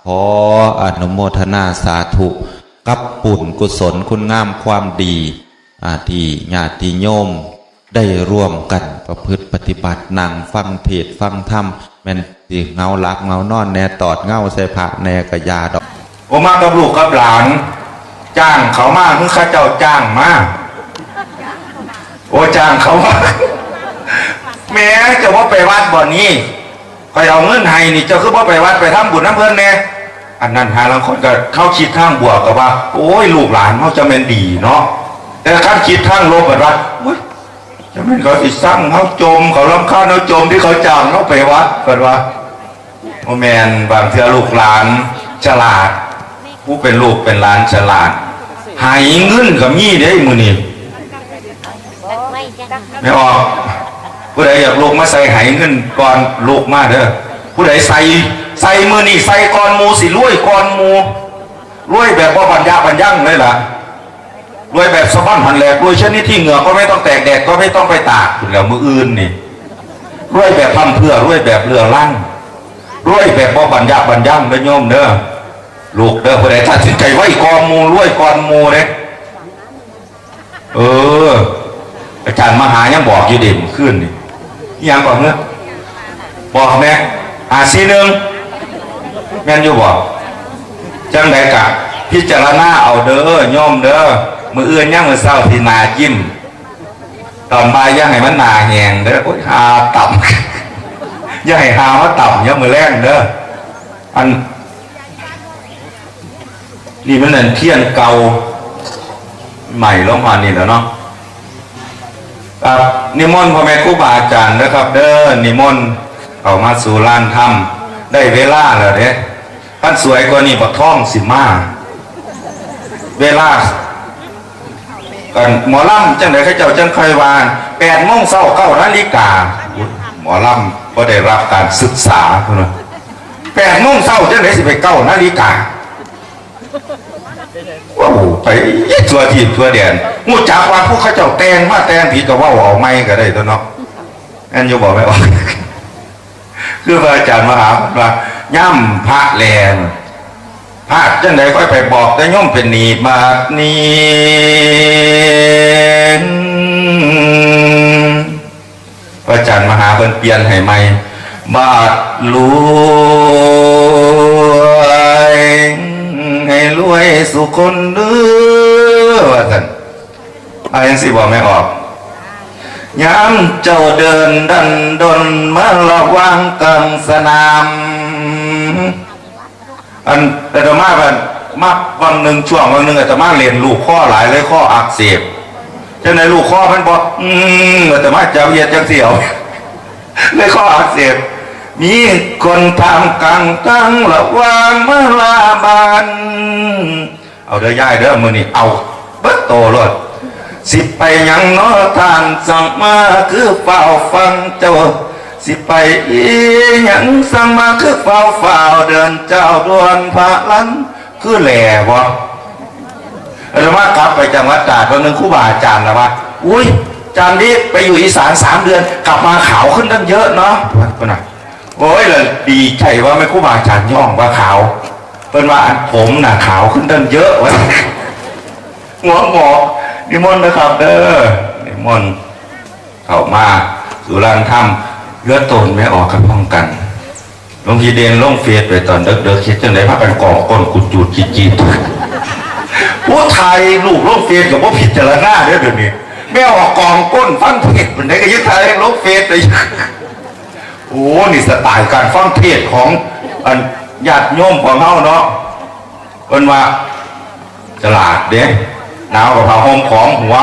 [SPEAKER 1] ขออนุโมทนาสาธุกับบุญกุศลคุณงามความดีที่ญาติโยมได้ร่วมกันประพฤติปฏิบัตินั่งฟังเทศฟังธรรมแม่นสิเงาหลับเงานอนแน่ตอดเงาใส่พระแน่กะยาดอก
[SPEAKER 2] ผมมากับลูกกับหลานจ้างเขามาคือข้าเจ้าจ้างมาโอ้จ้างเขามาแม้จะว่าไปวัดบ่อนนี้คอยเอาเงินให้นี่เจ้าคือว่าไปวัดไปทำบุญน้ำเพิ่นแน่อันนั้นหาลังคนก็เข้าคิดทางบวกกับว่าโอ้ยลูกหลานเขาจะเป็นดีเนาะแต่ขั้นคิดทางลบแบบว่าจะเป็นเขาสิสร้างเขาจมเขาล้ำค่าเขาจมที่เขาจ้างเขาไปวัดแบบว่าโอแมนบางเทื่อลูกหลานฉลาดผู้เป็นลูกเป็นหลานฉลาดหายเงินกับมี่ได้มือนี่ไม่ออกผู้ใดอยากลูกมาใส่หายเงินก่อนลูกมาเด้อผู้ใดใส่มือนี่ใส่ก่อนมูสิรวยก่อนมูรวยแบบว่าบรรยาบรรยั่งเลยล่ะรวยแบบสะบั้นหันแหลกรวยชนิดที่เหงื่อก็ไม่ต้องแตกแดดก็ไม่ต้องไปตากแล้วมืออื่นนี่รวยแบบทำเพื่อรวยแบบเรือลั่งรวยแบบว่าบรรยาบรรยั่งเด้อโยมเด้อลูกเด้อผู้ใดตัดสินใจไว้ก่อนมูรวยก่อนมูเลยอาจารย์มหายังบอกอยู่เด่นขึ้นนี่ยังบอกเนอะบอกแม่41แม่นอยู่บอกจังไดกะพิจารณาเอาเด้อย่อมเด้อมืออื่นย่างมือเศร้าที่นายิ้มตอนบ่ายย่างให้มันนาแหงเด้อโอ๊ยหาต่ำย่างให้หาว่าต่ำย่างมือแรงเด้ออันนี่มันนั่นเทียนเก่าใหม่ลงมานี่แล้วเนาะนิมนต์พ่อแม่ครูบาอาจารย์นะครับเด้อนิมนต์เอามาสู่ลานธรรมได้เวลาแล้วเด้ท่านสวยกว่านี่บักท่องสิมาเวลากันหมอลำจังไหนข้าเจ้าจังเคยวาน8 โมงเช้า9 นาฬิกาหมอลำก็ได้รับการศึกษาคุณนะ8 โมงเช้าจังไหนสิไป9 นาฬิกาว้าวไปทัวทีทัวแดนงูจากว่าพวกข้าเจ้าแต่งมาแต่งผีกับว่าเอาไม้ก็ได้ตัวเนาะอันโยบอกไม่ออกคือพระอาจารย์มหาว่าย่ำพระแลนพระจังไหนก็ไปบอกแต่ย่อมเป็นหนีมานีพระอาจารย์มหาเพิ่นเปลี่ยนให้ใหม่บาทรวยให้รวยสุคนเด้อว่าท่านอะไรสิบอกไม่ออกย้ำเจ้าเดินดันดนมาระวังกลางสนามอันแต่ธรรมะมาวันหนึ่งช่วงวันหนึ่งอาตมาเรียนลูกข้อหลายเลยข้ออักเสบจังในลูกข้อมันบอกอาตมาจะเยียดจังเสียวเลยข้ออักเสบมีคนทำกังตั้งระวังเมื่อลาบานเอาเด้อย่ายเด้อมือนี่เอาเบิดโตรถสิไปยังน้อท่านสั่งมาคือเฝ้าฟังเจ้าสิไปอีหยังสั่งมาคือเฝ้าเดินเจ้าดวนพระลันคือแหล่บ่แล้วมากลับไปจังหวัดตราดวันหนึ่งครูบาอาจารย์แล้วว่าอุ้ยอาจารย์นี่ไปอยู่อีสาน3 เดือนกลับมาขาวขึ้นตั้งเยอะเนาะคนน่ะโอ้ยเลยดีใจว่าไม่ครูบาอาจารย์ย่องว่าขาว เป็นว่าผมหนาขาวขึ้นตั้งเยอะวะหัวหมอนิมนต์นะครับเด้อนิมนต์เข้ามาสุรางถ้ำเลือดตนไม่ออกกันป้องกันลงทีเดนลงเฟซไปตอนเด็กๆคิดจังไดพากันกองก้นกุดจูดจีดผู้ไทยลูกลงเฟซกับว่าผิดจารณาเดี๋ยวนี้ไม่ออกกองก้นฟังเทศเป็นไงก็ยึดไทยลงเฟซเลยโอ้นี่สไตล์การฟังเทศของญาติโยมของเขาเนาะเป็นว่าฉลาดเด้หนาวกับผ้าห่มของหัว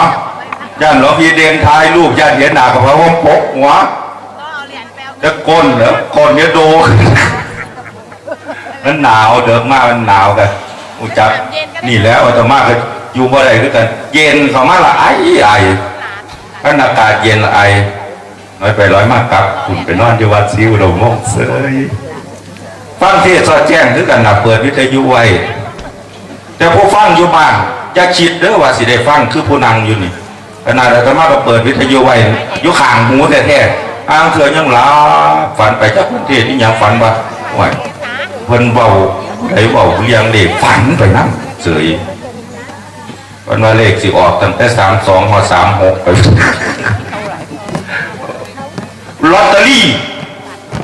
[SPEAKER 2] ย่านหลวงพี่เดนทายลูกย่านเห็นหนากับผ้าห่มปกหัวจะก้นเหรอก้นเนี่ยโดมันหนาวเดิมมากมันหนาวกันอุจับนี่แล้วแต่มากก็อยู่บ่ได้ด้วยกันเย็นเขามาละไอ้ถ้าอากาศเย็นละไอน้อยไปร้อยมากกลับคุณไปนอนอยู่วัดซิวเรามองเสยฟังเทศสอดแจ้งคือกันนะเปิดวิทยุไว้แต่ผู้ฟังอยู่บ้านอย่าคิดเด้อว่าสิได้ฟังคือผู้นั่งอยู่นี่ขนาดอาตมาก็เปิดวิทยุไว้อยู่ข้างหูแท้ๆอ้างเถื่อยังหลับฝันไปจากประเทศนี่ยังฝันว่าโอ้ยเพิ่นเบาไหนเบาเรียงเด็กฝันไปนั่งเสยวันว่าเลขสิออกตั้งแต่32 36ไปลอตเตอรี่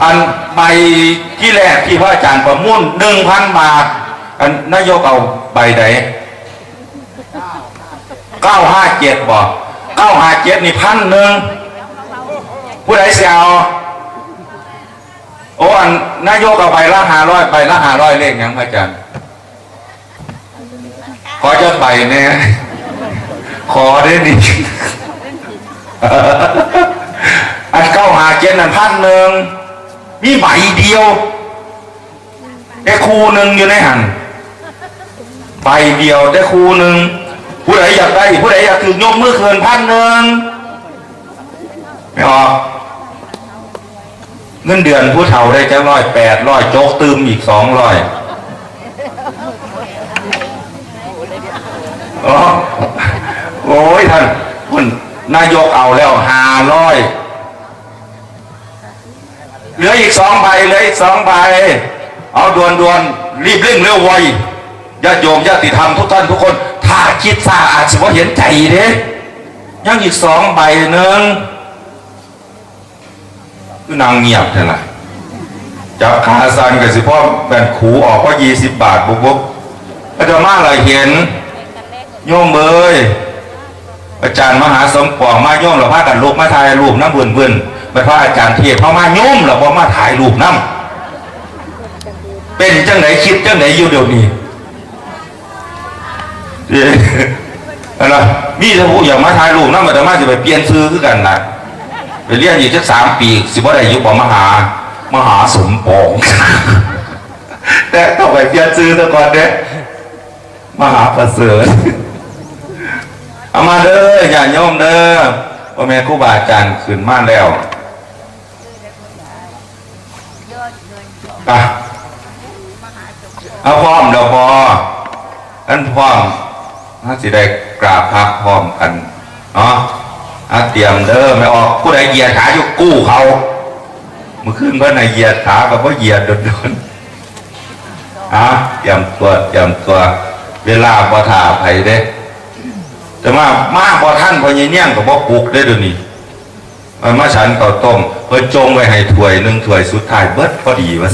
[SPEAKER 2] อันใบที่แรกที่พระอาจารย์ประมุ่น 1,000 บาทอันนายกเอาใบไหน957บ่957นี่1,000ผู้ใดเสียเอาโอ้อันนายกเอาใบละ500ใบละ500เลขยังพระอาจารย์ขอจะใบเนี่ยขอได้ดิอัน957นั่น1,000มีใบเดียวได้คู่หนึ่งอยู่ในหันใบเดียวได้คู่หนึ่งผู้ใดอยากได้ผู้ใดอยากถึงยกมือเกิน1,000ไม่ออกเงินเดือนผู้เฒ่าได้จะ100 800โจ๊กตืมอีก200โอ้ยท่านคุณนายกเอาแล้ว500เหลืออีก2 ใบเหลืออีก2 ใบเอาด่วนรีบเร่งเร็วไวญาติโยมญาติธรรมทุกท่านทุกคนถ้าคิดซาอาจจะว่าเห็นใจเด้ยังอีก2 ใบหนึ่งคือนางเงียบเท่าไหร่จับขาสั่นกับสิพ่อแบ่งขูออกก็20 บาทบุบอาจารย์มาอะไรเห็นโยมเอ้ยอาจารย์มหาสมปองมาโยมเราพากันลูกมาถ่ายรูปน้ำเบื่นไปพระอาจารย์เทียบเขามาโยมเราพอมาถ่ายรูปน้ำเป็นจังไหนคิดจังไหนอยู่เดี๋ยวนี้อะไรมีแต่ผู้อย่างมาถ่ายรูปน้ำแต่มาจะไปเปลี่ยนซื้อคือกันนะไปเรียนอีกสัก3 ปีสิบ่ได้ยุบมหาสมปองแต่ต้องไปเปลี่ยนซื้อซะก่อนเด้มหาประเสริฐเอามาเด้ออย่าโยมเด้อพ่อแม่ครูบาอาจารย์ขึ้นมาแล้วอ่ะเอาพร้อมเดี๋ยวพออันพร้อมถ้าสิได้กราบพระพร้อมกันเนาะเตรียมเด้อไม่ออกผู้ใดเหยียดขาอยู่กู้เขาเมื่อคืนเพื่อนไหนเหยียดขาก็เพราะเหยียดโดนเตรียมตัวเวลาพอถ่าไผเด้แต่มาพอท่านพอเงี้ยก็บอกปลุกได้ดูนี่มาฉันข้าวต้มเพื่อจงไว้ให้ถ้วย 1 ถ้วยสุดท้ายเบิดพอดีว่า